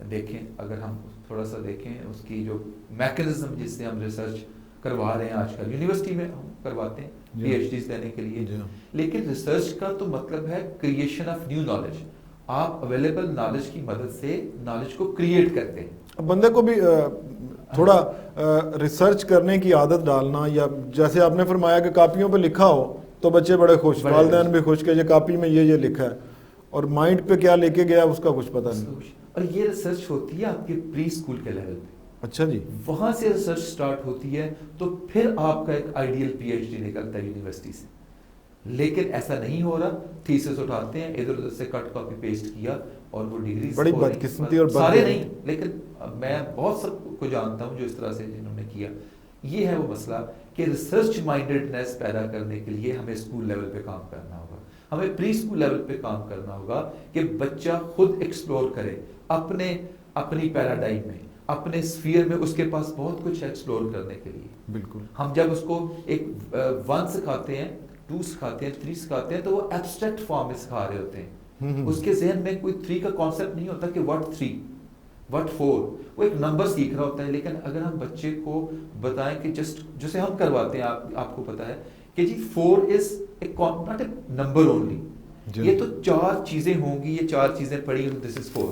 Speaker 2: دیکھیں، اگر ہم تھوڑا سا دیکھیں اس کی جو میکانزم جس سے ہم ریسرچ کروا رہے ہیں آج کل یونیورسٹی میں ہم کرواتے ہیں پی ایچ ڈیز لینے کے لیے. لیکن ریسرچ کا تو مطلب ہے کریشن آف نیو نالج. آپ اویلیبل نالج کی مدد سے نالج کو کریٹ کرتے ہیں.
Speaker 1: بندے کو بھی تھوڑا ریسرچ کرنے کی عادت ڈالنا، یا جیسے آپ نے فرمایا کہ کاپیوں پہ لکھا ہو تو بچے بڑے خوش، والدین بھی خوش کہ یہ کاپی میں یہ لکھا ہے، اور مائنڈ پہ کیا لے کے گیا اس کا کچھ پتہ نہیں.
Speaker 2: اور یہ ریسرچ ہوتی ہے آپ کے پری اسکول کے لیول پہ.
Speaker 1: اچھا جی.
Speaker 2: وہاں سے ریسرچ سٹارٹ ہوتی ہے تو پھر آپ کا ایک آئیڈیل پی ایچ ڈی نکلتا ہے یونیورسٹی سے. لیکن ایسا نہیں ہو رہا. تھیسس اٹھاتے ہیں، ادھر ادھر سے کٹ کاپی پیسٹ کیا اور وہ ڈگری
Speaker 1: بڑی بدقسمتی. اور
Speaker 2: سارے نہیں، لیکن میں بہت سب کو جانتا ہوں جو اس طرح سے جنہوں نے کیا. یہ ہے وہ مسئلہ کہ ریسرچ مائنڈیڈنیس پیدا کرنے کے لیے ہمیں اسکول لیول پہ کام کرنا ہوگا. ہمیں پری اسکول لیول پہ کام کرنا ہوگا کہ بچہ خود ایکسپلور کرے اپنی پیراڈائم میں، اپنے اسفیئر میں. اس کے پاس بہت کچھ ہے ایکسپلور کرنے کے لیے.
Speaker 1: بالکل.
Speaker 2: ہم جب اس کو ایک 1 سکھاتے ہیں، 2 سکھاتے ہیں، 3 سکھاتے ہیں تو وہ ایبسٹریکٹ فارم میں سکھا رہے ہوتے ہیں. اس کے ذہن میں کوئی 3 کا کانسیپٹ نہیں ہوتا کہ what 3 what 4. وہ ایک نمبر سیکھ رہا ہوتا ہے. لیکن اگر ہم بچے کو بتائیں کہ جسٹ جسے ہم کرواتے ہیں، آپ کو پتا ہے کہ جی 4 از not a number only. یہ تو 4 چیزیں ہوں گی، یہ 4 چیزیں پڑھی، دس از 4.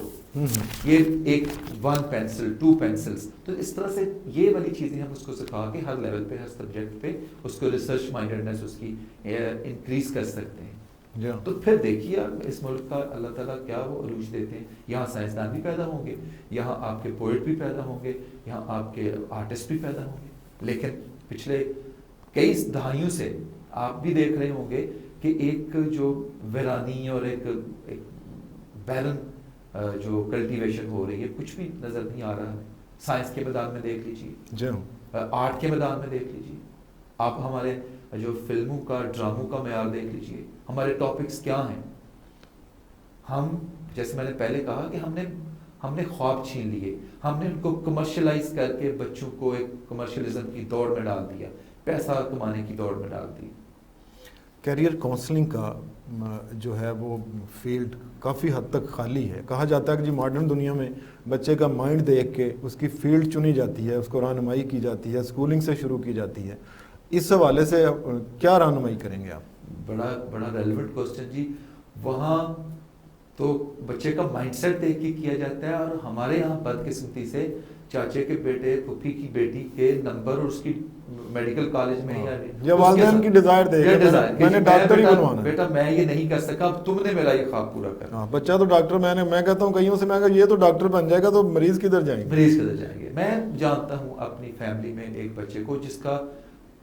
Speaker 2: یہ ایک 1 پینسل 2 پینسلس. تو اس طرح سے یہ والی چیزیں ہم اس کو سکھا کے ہر لیول پہ، ہر سبجیکٹ پہ اس کو ریسرچ مائنڈیڈنیس اس کی انکریز کر سکتے ہیں. تو پھر دیکھیے اس ملک کا اللہ تعالیٰ کیا وہ عروج دیتے ہیں. یہاں سائنسدان بھی پیدا ہوں گے، یہاں آپ کے پوئٹ بھی پیدا ہوں گے، یہاں آپ کے آرٹسٹ بھی پیدا ہوں گے. لیکن پچھلے کئی دہائیوں سے آپ بھی دیکھ رہے ہوں گے کہ ایک جو ویرانی اور ایک بیرن جو کلٹیویشن ہو رہی ہے، کچھ بھی نظر نہیں آ رہا ہے. سائنس کے میدان میں دیکھ لیجیے، آرٹ کے میدان میں دیکھ لیجیے. آپ ہمارے جو فلموں کا، ڈراموں کا معیار دیکھ لیجیے. ہمارے ٹاپکس کیا ہیں. ہم جیسے میں نے پہلے کہا کہ ہم نے خواب چھین لیے، ہم نے ان کو کمرشلائز کر کے بچوں کو ایک کمرشلزم کی دوڑ میں ڈال دیا، پیسہ کمانے کی دوڑ میں ڈال دی.
Speaker 1: کیریئر کاؤنسلنگ کا جو ہے وہ فیلڈ کافی حد تک خالی ہے. کہا جاتا ہے کہ جی ماڈرن دنیا میں بچے کا مائنڈ دیکھ کے اس کی فیلڈ چنی جاتی ہے، اس کو رہنمائی کی جاتی ہے، اسکولنگ سے شروع کی جاتی ہے. اس حوالے سے کیا رہنمائی کریں گے آپ؟
Speaker 2: بڑا ریلیونٹ کوسچن جی. وہاں تو بچے کا مائنڈ سیٹ دیکھ کے کیا جاتا ہے، اور ہمارے یہاں بدقسمتی سے چاچے کے بیٹے، پھوپھی کی بیٹی کے نمبر اور اس کی میڈیکل کالج میں
Speaker 1: یا والدین کی ڈیزائر دیکھ کے میں نے ڈاکٹر ہی بنوانا ہے،
Speaker 2: بیٹا میں یہ نہیں کر سکا، اب تم نے میرا یہ خواب پورا کرنا.
Speaker 1: بچہ تو ڈاکٹر، میں کہتا ہوں کئیوں سے، میں کہا یہ تو ڈاکٹر بن جائے گا تو مریض کدھر جائیں گے. میں
Speaker 2: جانتا ہوں اپنی فیملی میں ایک بچے کو جس کا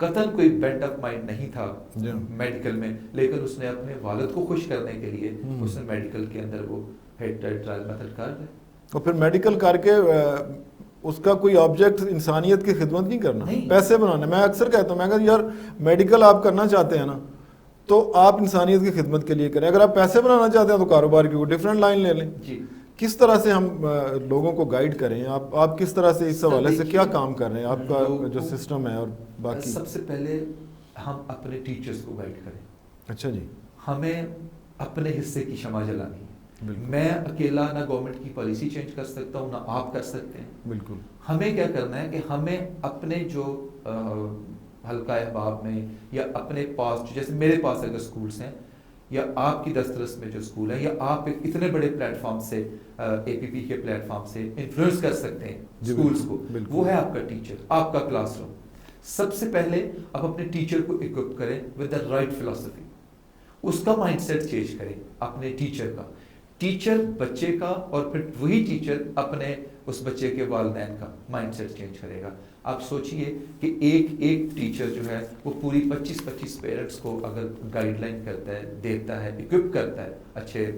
Speaker 2: قطعاً کوئی بینٹ اپ مائنڈ نہیں تھا میڈیکل میں، لیکن اس نے اپنے والد کو خوش کرنے کے لیے اس نے میڈیکل کے اندر وہ ہیڈ ٹرائل میتھڈ کر دیا.
Speaker 1: اور پھر میڈیکل کر کے اس کا کوئی آبجیکٹ انسانیت کی خدمت نہیں کرنا، پیسے بنانا. میں اکثر کہتا ہوں، میں کہتا ہوں یار میڈیکل آپ کرنا چاہتے ہیں نا تو آپ انسانیت کی خدمت کے لیے کریں. اگر آپ پیسے بنانا چاہتے ہیں تو کاروبار کی کوئی ڈفرینٹ لائن لے لیں. کس طرح سے ہم لوگوں کو گائیڈ کریں؟ آپ کس طرح سے اس حوالے سے کیا کام کر رہے ہیں؟ آپ کا جو سسٹم ہے اور باقی.
Speaker 2: سب سے پہلے ہم اپنے ٹیچرز کو گائیڈ کریں.
Speaker 1: اچھا جی.
Speaker 2: ہمیں اپنے حصے کی شمع جلانی ہے. میں اکیلا نہ گورنمنٹ کی پالیسی چینج کر سکتا ہوں، نہ آپ کر سکتے ہیں.
Speaker 1: بالکل.
Speaker 2: ہمیں کیا کرنا ہے کہ ہمیں اپنے جو حلقہ احباب میں یا اپنے پاس، جیسے میرے پاس اگر اسکولس ہیں یا آپ کی دسترس میں جو اسکول ہے، یا آپ ایک اتنے بڑے پلیٹ فارم سے اے پی پی کے پلیٹ فارم سے انفلوئنس کر سکتے ہیں اسکولس کو، وہ ہے آپ کا ٹیچر، آپ کا کلاس روم. سب سے پہلے آپ اپنے ٹیچر کو اکوپ کریں ود دا رائٹ فلاسفی. اس کا مائنڈ سیٹ چینج کریں اپنے ٹیچر کا، ٹیچر بچے کا، اور پھر وہی ٹیچر اپنے اس بچے کے والدین کا مائنڈ سیٹ چینج کرے گا. آپ سوچئے کہ ایک ٹیچر جو ہے وہ پوری 25 پیرنٹس کو اگر گائیڈ لائن کرتا ہے، دیتا ہے، اکوپ کرتا ہے اچھے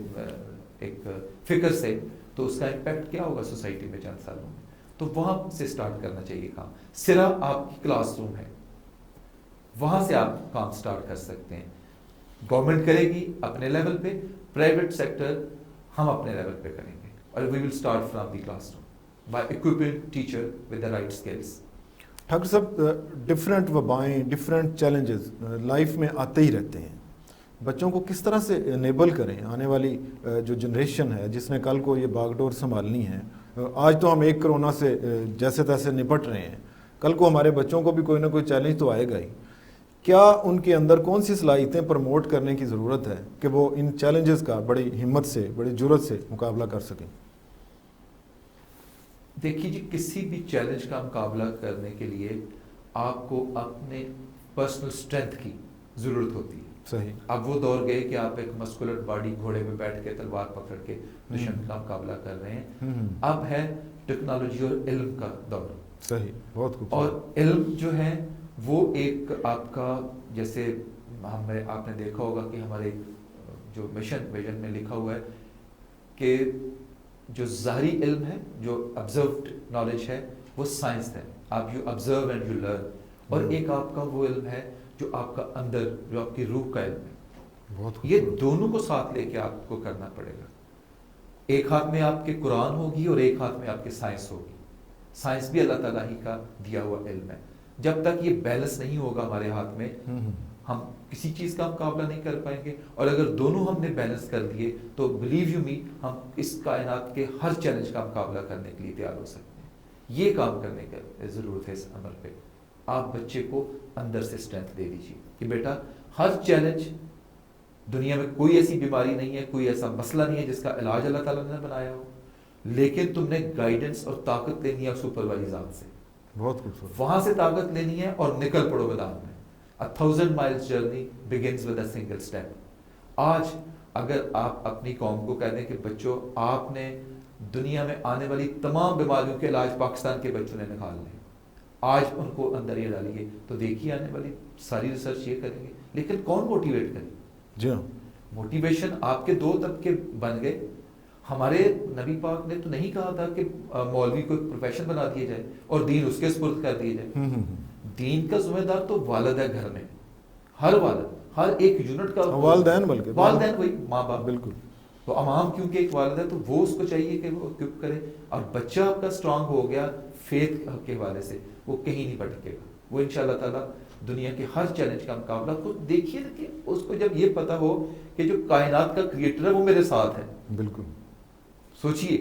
Speaker 2: ایک فکر سے، تو اس کا امپیکٹ کیا ہوگا سوسائٹی میں چند سالوں میں. تو وہاں سے سٹارٹ کرنا چاہیے کام. سرا آپ کی کلاس روم ہے، وہاں سے آپ کام سٹارٹ کر سکتے ہیں. گورنمنٹ کرے گی اپنے لیول پہ، پرائیویٹ سیکٹر ہم اپنے لیول پہ کریں گے، اور we will start from the classroom by equipping teacher with the right skills.
Speaker 1: Doctor sahab, different وبائیں، ڈفرینٹ چیلنجز لائف میں آتے ہی رہتے ہیں. بچوں کو کس طرح سے انیبل کریں؟ آنے والی جو جنریشن ہے جس نے کل کو یہ باغ ڈور سنبھالنی ہے، آج تو ہم ایک کرونا سے جیسے تیسے نپٹ رہے ہیں، کل کو ہمارے بچوں کو بھی کوئی نہ کوئی چیلنج تو آئے گا ہی. کیا ان کے اندر کون سی صلاحیتیں پروموٹ کرنے کی ضرورت ہے کہ وہ ان چیلنجز کا بڑی ہمت سے، بڑی جرأت سے مقابلہ کر سکیں؟
Speaker 2: دیکھیے جی، کسی بھی چیلنج کا مقابلہ کرنے کے لیے آپ کو اپنے پرسنل اسٹرینتھ کی ضرورت ہوتی ہے.
Speaker 1: صحیح.
Speaker 2: اب وہ دور گئے کہ آپ ایک مسکولر باڈی، گھوڑے پہ بیٹھ کے تلوار پکڑ کے دشمن کا مقابلہ کر رہے ہیں. اب ہے ٹیکنالوجی اور علم کا دور.
Speaker 1: صحیح، بہت خوب.
Speaker 2: اور علم جو ہے وہ ایک آپ کا، جیسے آپ نے دیکھا ہوگا کہ ہمارے جو ویژن میں لکھا ہوا ہے کہ جو ظاہری علم ہے، جو آبزروڈ نالج ہے، وہ سائنس ہے. آپ you observe and you learn. اور ایک آپ کا وہ علم ہے جو آپ کا اندر، جو آپ کی روح کا علم ہے. یہ دونوں کو ساتھ لے کے آپ کو کرنا پڑے گا. ایک ہاتھ میں آپ کے قرآن ہوگی اور ایک ہاتھ میں آپ کے سائنس ہوگی. سائنس بھی اللہ تعالیٰ ہی کا دیا ہوا علم ہے. جب تک یہ بیلنس نہیں ہوگا ہمارے ہاتھ میں، ہم کسی چیز کا مقابلہ نہیں کر پائیں گے. اور اگر دونوں ہم نے بیلنس کر دیے تو بلیو یو می، ہم اس کائنات کے ہر چیلنج کا مقابلہ کرنے کے لیے تیار ہو سکتے ہیں. یہ کام کرنے کی ضرورت ہے اس عمل پہ. آپ بچے کو اندر سے اسٹرینتھ دے دیجیے کہ بیٹا ہر چیلنج، دنیا میں کوئی ایسی بیماری نہیں ہے، کوئی ایسا مسئلہ نہیں ہے جس کا علاج اللہ تعالیٰ نے بنایا ہو، لیکن تم نے گائیڈنس اور طاقت لینی ہے سپر والی ذات سے.
Speaker 1: بہت خوبصورت.
Speaker 2: وہاں سے طاقت لینی ہے اور نکل پڑو میدان میں. A 1000 miles journey begins with a single step. آج اگر آپ اپنی قوم کو کہہ دیں کہ بچوں، آپ نے دنیا میں آنے والی تمام بیماریوں کے علاج پاکستان کے بچوں نے نکال لیں، آج ان کو اندر یہ ڈالیے، تو دیکھیے آنے والی ساری ریسرچ یہ کریں گے. لیکن کون موٹیویٹ کرے؟
Speaker 1: جی ہاں.
Speaker 2: موٹیویشن آپ کے دو طبقے بن گئے. ہمارے نبی پاک نے تو نہیں کہا تھا کہ مولوی کو ایک پروفیشن بنا دیا جائے اور دین اس کے سپرد کر دیا جائے. دین کا ذمہ دار تو والد ہے گھر میں. ہر والد، ہر ایک یونٹ کا
Speaker 1: والدین، بلکہ
Speaker 2: والدین وہی ماں باپ.
Speaker 1: بالکل.
Speaker 2: تو امام کیونکہ ایک والد ہے تو وہ اس کو چاہیے کہ وہ اکوپ کرے. اور بچہ آپ کا اسٹرانگ ہو گیا فیتھ کے حوالے سے، وہ کہیں نہیں بھٹکے گا. وہ انشاءاللہ تعالیٰ دنیا کے ہر چیلنج کا مقابلہ کو دیکھیے نا، کہ اس کو جب یہ پتا ہو کہ جو کائنات کا کریٹر ہے وہ میرے ساتھ ہے.
Speaker 1: بالکل.
Speaker 2: سوچئے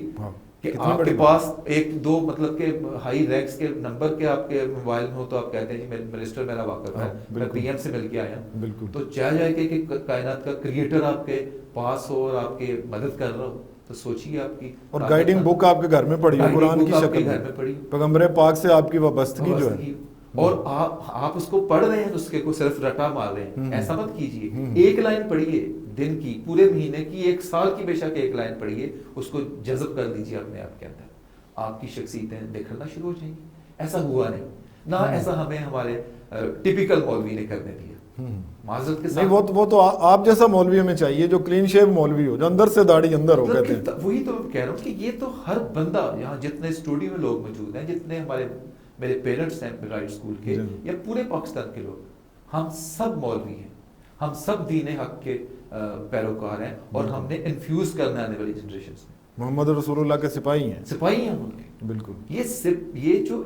Speaker 2: کہ آپ کے پاس ایک دو مطلب کہ ہائی رینکس کے نمبر کے آپ کے موبائل میں ہو تو آپ کہتے ہیں جی منسٹر میرا واقف ہے، میں پی ایم سے مل کے آیا.
Speaker 1: بالکل.
Speaker 2: تو جائے کہ کائنات کا کریٹر آپ کے پاس ہو اور آپ کے مدد کر رہا ہو، تو سوچیے آپ کی.
Speaker 1: اور گائیڈنگ بک آپ کے گھر میں پڑھی ہو، قرآن کی شکل
Speaker 2: گھر میں پڑھی،
Speaker 1: پیغمبر پاک سے آپ کی وابستگی جو ہے،
Speaker 2: اور آپ اس کو پڑھ رہے ہیں، نسخے کو صرف رٹا مار رہے ہیں. ایسا مت کیجیے. ایک لائن پڑھیے دن کی، پورے مہینے کی، ایک سال کی، بے شک ایک لائن پڑھیے، اس کو جذب کر دیجیے اپنے آپ کے اندر. آپ کی شخصیتیں نکھرنا شروع ہو جائیں گی. ایسا ہوا نہیں نہ ایسا ہمیں ہمارے ٹپیکل مولوی نے کرنے دیا. معذرت کے ساتھ
Speaker 1: وہ تو آپ جیسا مولوی ہمیں چاہیے جو کلین شیو مولوی ہو، جو اندر سے داڑھی اندر ہو. کہتے ہیں
Speaker 2: وہی تو کہہ رہا ہوں کہ یہ تو ہر بندہ، یہاں جتنے اسٹوڈیو میں لوگ موجود ہیں، جتنے میرے پیرنٹس ہیں رائٹ اسکول کے، یا پورے پاکستان کے لوگ، ہم سب مولوی ہیں. ہم سب دین حق کے پیروکار ہیں اور ہم نے انفیوز کرنا آنے والی جنریشن میں.
Speaker 1: محمد رسول اللہ کے سپاہی ہیں.
Speaker 2: سپاہی ہیں ہم.
Speaker 1: بالکل.
Speaker 2: یہ جو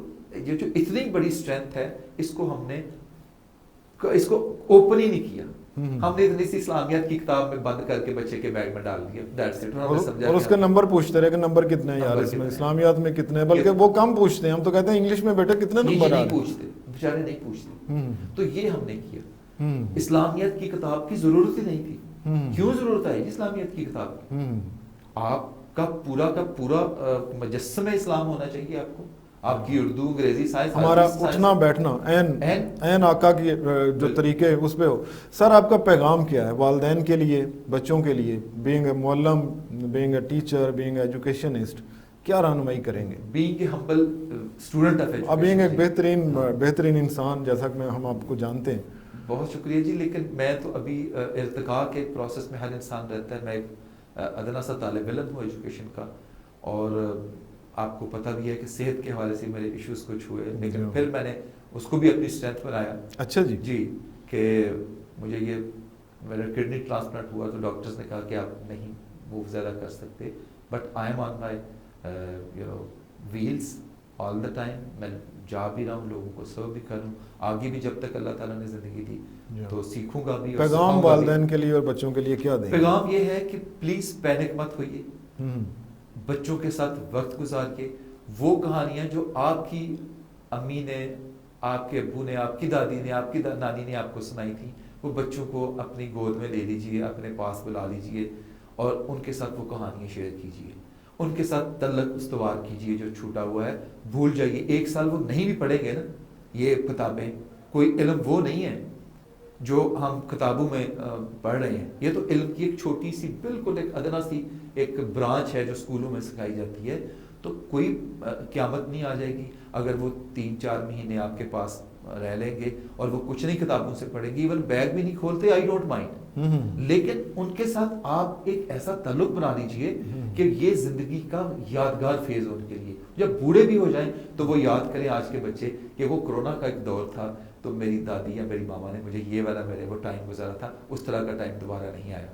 Speaker 2: اتنی بڑی اسٹرینتھ ہے، اس کو ہم نے اس کو اوپن ہی نہیں کیا. ہم نے اتنی سی اسلامیات کی کتاب میں بند کر کے بچے کے بیگ میں ڈال دیا.
Speaker 1: اور اس کا نمبر پوچھتے رہے کہ نمبر کتنے ہیں یار اس میں، اسلامیات میں کتنے ہیں، بلکہ وہ کم پوچھتے ہیں. ہم تو کہتے ہیں انگلش میں بیٹا کتنے نمبر
Speaker 2: نہیں پوچھتے، بیچارے نہیں پوچھتے. تو یہ ہم نے کیا. اسلامیات کی کتاب کی ضرورت ہی نہیں تھی. کیوں ضرورت ہے اسلامیت کی کتاب کی؟ آپ کا پورا مجسم اسلام ہونا چاہیے آپ کو. آپ کی اردو انگریزی سائنس
Speaker 1: ہمارا اٹھنا بیٹھنا عین آقا کی جو طریقے اس پہ ہو. سر آپ کا پیغام کیا ہے والدین کے لیے, بچوں کے لیے, بینگ اے معلم, being a teacher, being a educationist, کیا رہنمائی کریں گے؟
Speaker 2: Being a humble student of education,
Speaker 1: being ایک بہترین انسان جیسا کہ ہم آپ کو جانتے ہیں.
Speaker 2: بہت شکریہ جی. لیکن میں تو ابھی ارتقاء کے پروسیس میں ہر انسان رہتا ہے. میں ایک ادنا سا طالب علم ہوں ایجوکیشن کا, اور آپ کو پتہ بھی ہے کہ صحت کے حوالے سے میرے ایشوز کچھ ہوئے, لیکن پھر میں نے اس کو بھی اپنی اسٹرینتھ بنایا.
Speaker 1: اچھا
Speaker 2: جی, کہ مجھے یہ میرا کڈنی ٹرانسپلانٹ ہوا تو ڈاکٹرز نے کہا کہ آپ نہیں موو زیادہ کر سکتے, but I am on my wheels all the time. میں جا بھی رہا ہوں, لوگوں کو سرو بھی کر رہا ہوں, آگے بھی جب تک اللہ تعالیٰ نے زندگی دی تو سیکھوں گا بھی.
Speaker 1: پیغام والدین کے لیے اور بچوں کے لیے کیا دیں؟
Speaker 2: پیغام یہ ہے کہ پلیز پینک مت ہوئیے, بچوں کے ساتھ وقت گزار کے وہ کہانیاں جو آپ کی امی نے, آپ کے ابو نے, آپ کی دادی نے, آپ کی نانی نے آپ کو سنائی تھی, وہ بچوں کو اپنی گود میں لے لیجئے, اپنے پاس بلا لیجئے اور ان کے ساتھ وہ کہانیاں شیئر کیجئے. ان کے ساتھ تعلق استوار کیجئے جو چھوٹا ہوا ہے. بھول جائیے, ایک سال وہ نہیں بھی پڑھیں گے نا یہ کتابیں, کوئی علم وہ نہیں ہے جو ہم کتابوں میں پڑھ رہے ہیں. یہ تو علم کی ایک چھوٹی سی بالکل ایک ادنا سی ایک برانچ ہے جو اسکولوں میں سکھائی جاتی ہے. تو کوئی قیامت نہیں آ جائے گی اگر وہ 3-4 مہینے آپ کے پاس رہ لیں گے اور وہ کچھ نہیں کتابوں سے پڑھیں گے, ایون بیگ بھی نہیں کھولتے, آئی ڈونٹ مائنڈ. لیکن ان کے ساتھ آپ ایک ایسا تعلق بنا لیجئے کہ یہ زندگی کا یادگار فیز ہو ان کے لیے. جب بوڑھے بھی ہو جائیں تو وہ یاد کریں آج کے بچے کہ وہ کرونا کا ایک دور تھا تو میری دادی یا میری ماما نے مجھے یہ والا میرے وہ ٹائم گزارا تھا, اس طرح کا ٹائم دوبارہ نہیں آیا.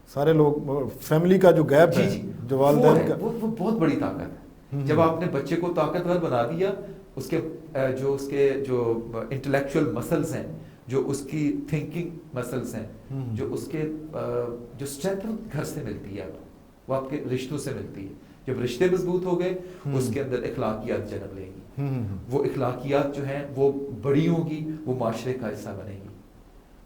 Speaker 1: سارے لوگ فیملی کا جو گیپ ہے, جو والدین کا,
Speaker 2: وہ بہت بڑی طاقت ہے. جب آپ نے بچے کو طاقتور بنا دیا, اس کے جو انٹلیکچوئل مسلز ہیں, جو اس کی تھنکنگ مسلز ہیں, جو اس کے جو اسٹرینتھ گھر سے ملتی ہے, وہ آپ کے رشتوں سے ملتی ہے. جب رشتے مضبوط ہو گئے اس کے اندر اخلاقیات جنم لیں گی. وہ اخلاقیات جو ہیں وہ بڑی ہوں گی, وہ معاشرے کا حصہ بنے گی.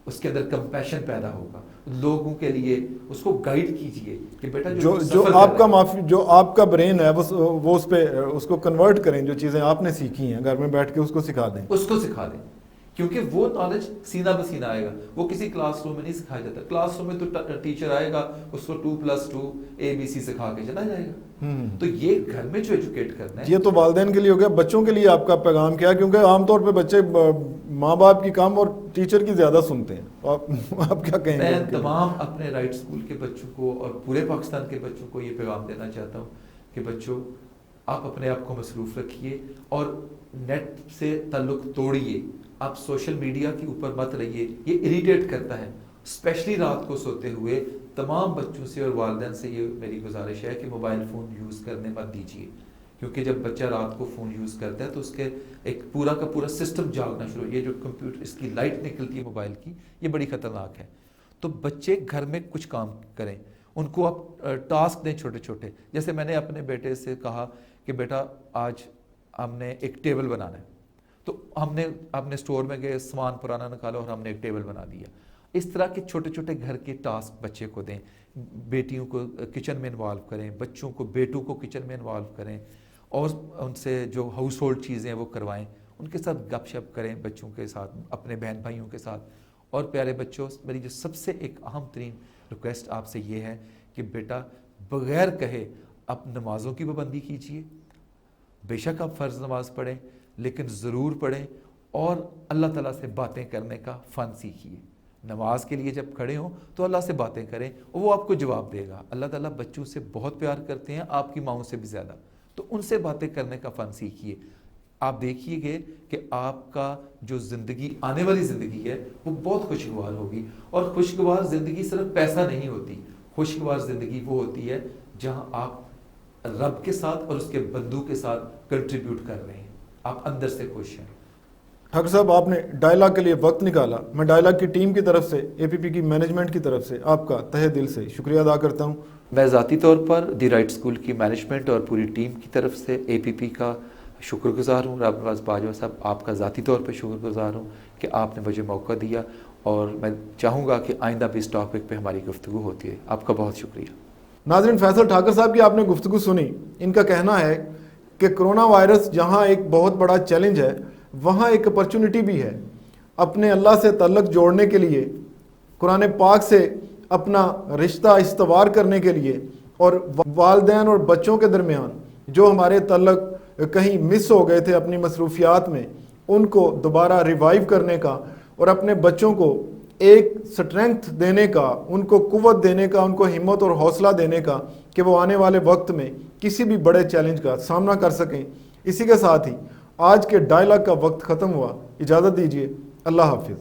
Speaker 2: اس کے اندر کمپیشن پیدا ہوگا لوگوں کے لیے. اس کو گائیڈ کیجئے کہ بیٹا
Speaker 1: جو آپ کا جو آپ کا برین ہے وہ اس پہ اس کو کنورٹ کریں, جو چیزیں آپ نے سیکھی ہیں گھر میں بیٹھ کے اس کو سکھا دیں.
Speaker 2: اس کو سکھا دیں, کیونکہ وہ نالج سینہ بسینہ آئے گا. وہ کسی کلاس روم میں نہیں سکھایا جاتا. کلاس روم میں تو ٹیچر آئے گا, اس کو 2+2 ABC سکھا کے چلا جائے گا. تو یہ گھر میں جو ایجوکیٹ کرنا ہے,
Speaker 1: یہ تو والدین کے لیے ہو گیا. بچوں کے لیے آپ کا پیغام کیا ہے؟ کیونکہ عام طور پہ بچے ماں باپ کی کام اور ٹیچر کی زیادہ سنتے ہیں. آپ کیا کہیں گے؟
Speaker 2: میں تمام اپنے رائٹ اسکول کے بچوں کو اور پورے پاکستان کے بچوں کو یہ پیغام دینا چاہتا ہوں کہ بچوں, آپ اپنے آپ کو مصروف رکھیے اور نیٹ سے تعلق توڑیے. آپ سوشل میڈیا کے اوپر مت رہیے, یہ اریٹیٹ کرتا ہے. اسپیشلی رات کو سوتے ہوئے تمام بچوں سے اور والدین سے یہ میری گزارش ہے کہ موبائل فون یوز کرنے مت دیجیے, کیونکہ جب بچہ رات کو فون یوز کرتا ہے تو اس کے ایک پورا کا پورا سسٹم جاگنا شروع. یہ جو کمپیوٹر اس کی لائٹ نکلتی ہے موبائل کی, یہ بڑی خطرناک ہے. تو بچے گھر میں کچھ کام کریں, ان کو آپ ٹاسک دیں چھوٹے چھوٹے. جیسے میں نے اپنے بیٹے سے کہا کہ بیٹا آج ہم نے ایک ٹیبل بنانا ہے, تو ہم نے اپنے اسٹور میں گئے, سامان پرانا نکالا اور ہم نے ایک ٹیبل بنا دیا. اس طرح کے چھوٹے چھوٹے گھر کے ٹاسک بچے کو دیں. بیٹیوں کو کچن میں انوالو کریں, بچوں کو بیٹوں کو کچن میں انوالو کریں, اور ان سے جو ہاؤس ہولڈ چیزیں وہ کروائیں. ان کے ساتھ گپ شپ کریں بچوں کے ساتھ, اپنے بہن بھائیوں کے ساتھ. اور پیارے بچوں, میری جو سب سے ایک اہم ترین ریکویسٹ آپ سے یہ ہے کہ بیٹا بغیر کہے آپ نمازوں کی پابندی کیجیے. بے شک آپ فرض نماز پڑھیں, لیکن ضرور پڑھیں اور اللہ تعالیٰ سے باتیں کرنے کا فن سیکھیے. نماز کے لیے جب کھڑے ہوں تو اللہ سے باتیں کریں اور وہ آپ کو جواب دے گا. اللہ تعالیٰ بچوں سے بہت پیار کرتے ہیں, آپ کی ماؤں سے بھی زیادہ. تو ان سے باتیں کرنے کا فن سیکھیے. آپ دیکھیے گے کہ آپ کا جو زندگی آنے والی زندگی ہے وہ بہت خوشگوار ہوگی. اور خوشگوار زندگی صرف پیسہ نہیں ہوتی. خوشگوار زندگی وہ ہوتی ہے جہاں آپ رب کے ساتھ اور اس کے بندوں کے ساتھ کنٹریبیوٹ کر رہے ہیں, آپ اندر سے خوش ہیں.
Speaker 1: ڈاکٹر صاحب, آپ نے ڈائلاگ کے لیے وقت نکالا. میں ڈائلاگ کی ٹیم کی طرف سے, اے پی پی کی مینجمنٹ کی طرف سے آپ کا تہہ دل سے شکریہ ادا کرتا ہوں.
Speaker 2: میں ذاتی طور پر دی رائٹ اسکول کی مینجمنٹ اور پوری ٹیم کی طرف سے, اے پی پی کا شکر گزار ہوں رب نواز باجوہ صاحب، آپ کا ذاتی طور پہ شکر گزار ہوں کہ آپ نے مجھے موقع دیا، اور میں چاہوں گا کہ آئندہ بھی اس ٹاپک پہ ہماری گفتگو ہوتی ہے. آپ کا بہت شکریہ.
Speaker 1: ناظرین، فیصل ٹھاکر صاحب کی آپ نے گفتگو سنی. ان کا کہنا ہے کہ کرونا وائرس جہاں ایک بہت بڑا چیلنج ہے، وہاں ایک اپرچونٹی بھی ہے. اپنے اللہ سے تعلق جوڑنے کے لیے، قرآن پاک سے اپنا رشتہ استوار کرنے کے لیے، اور والدین اور بچوں کے درمیان جو ہمارے تعلق کہیں مس ہو گئے تھے اپنی مصروفیات میں، ان کو دوبارہ ریوائیو کرنے کا، اور اپنے بچوں کو ایک سٹرینتھ دینے کا، ان کو قوت دینے کا، ان کو ہمت اور حوصلہ دینے کا کہ وہ آنے والے وقت میں کسی بھی بڑے چیلنج کا سامنا کر سکیں. اسی کے ساتھ ہی آج کے ڈائلاگ کا وقت ختم ہوا. اجازت دیجیے. اللہ حافظ.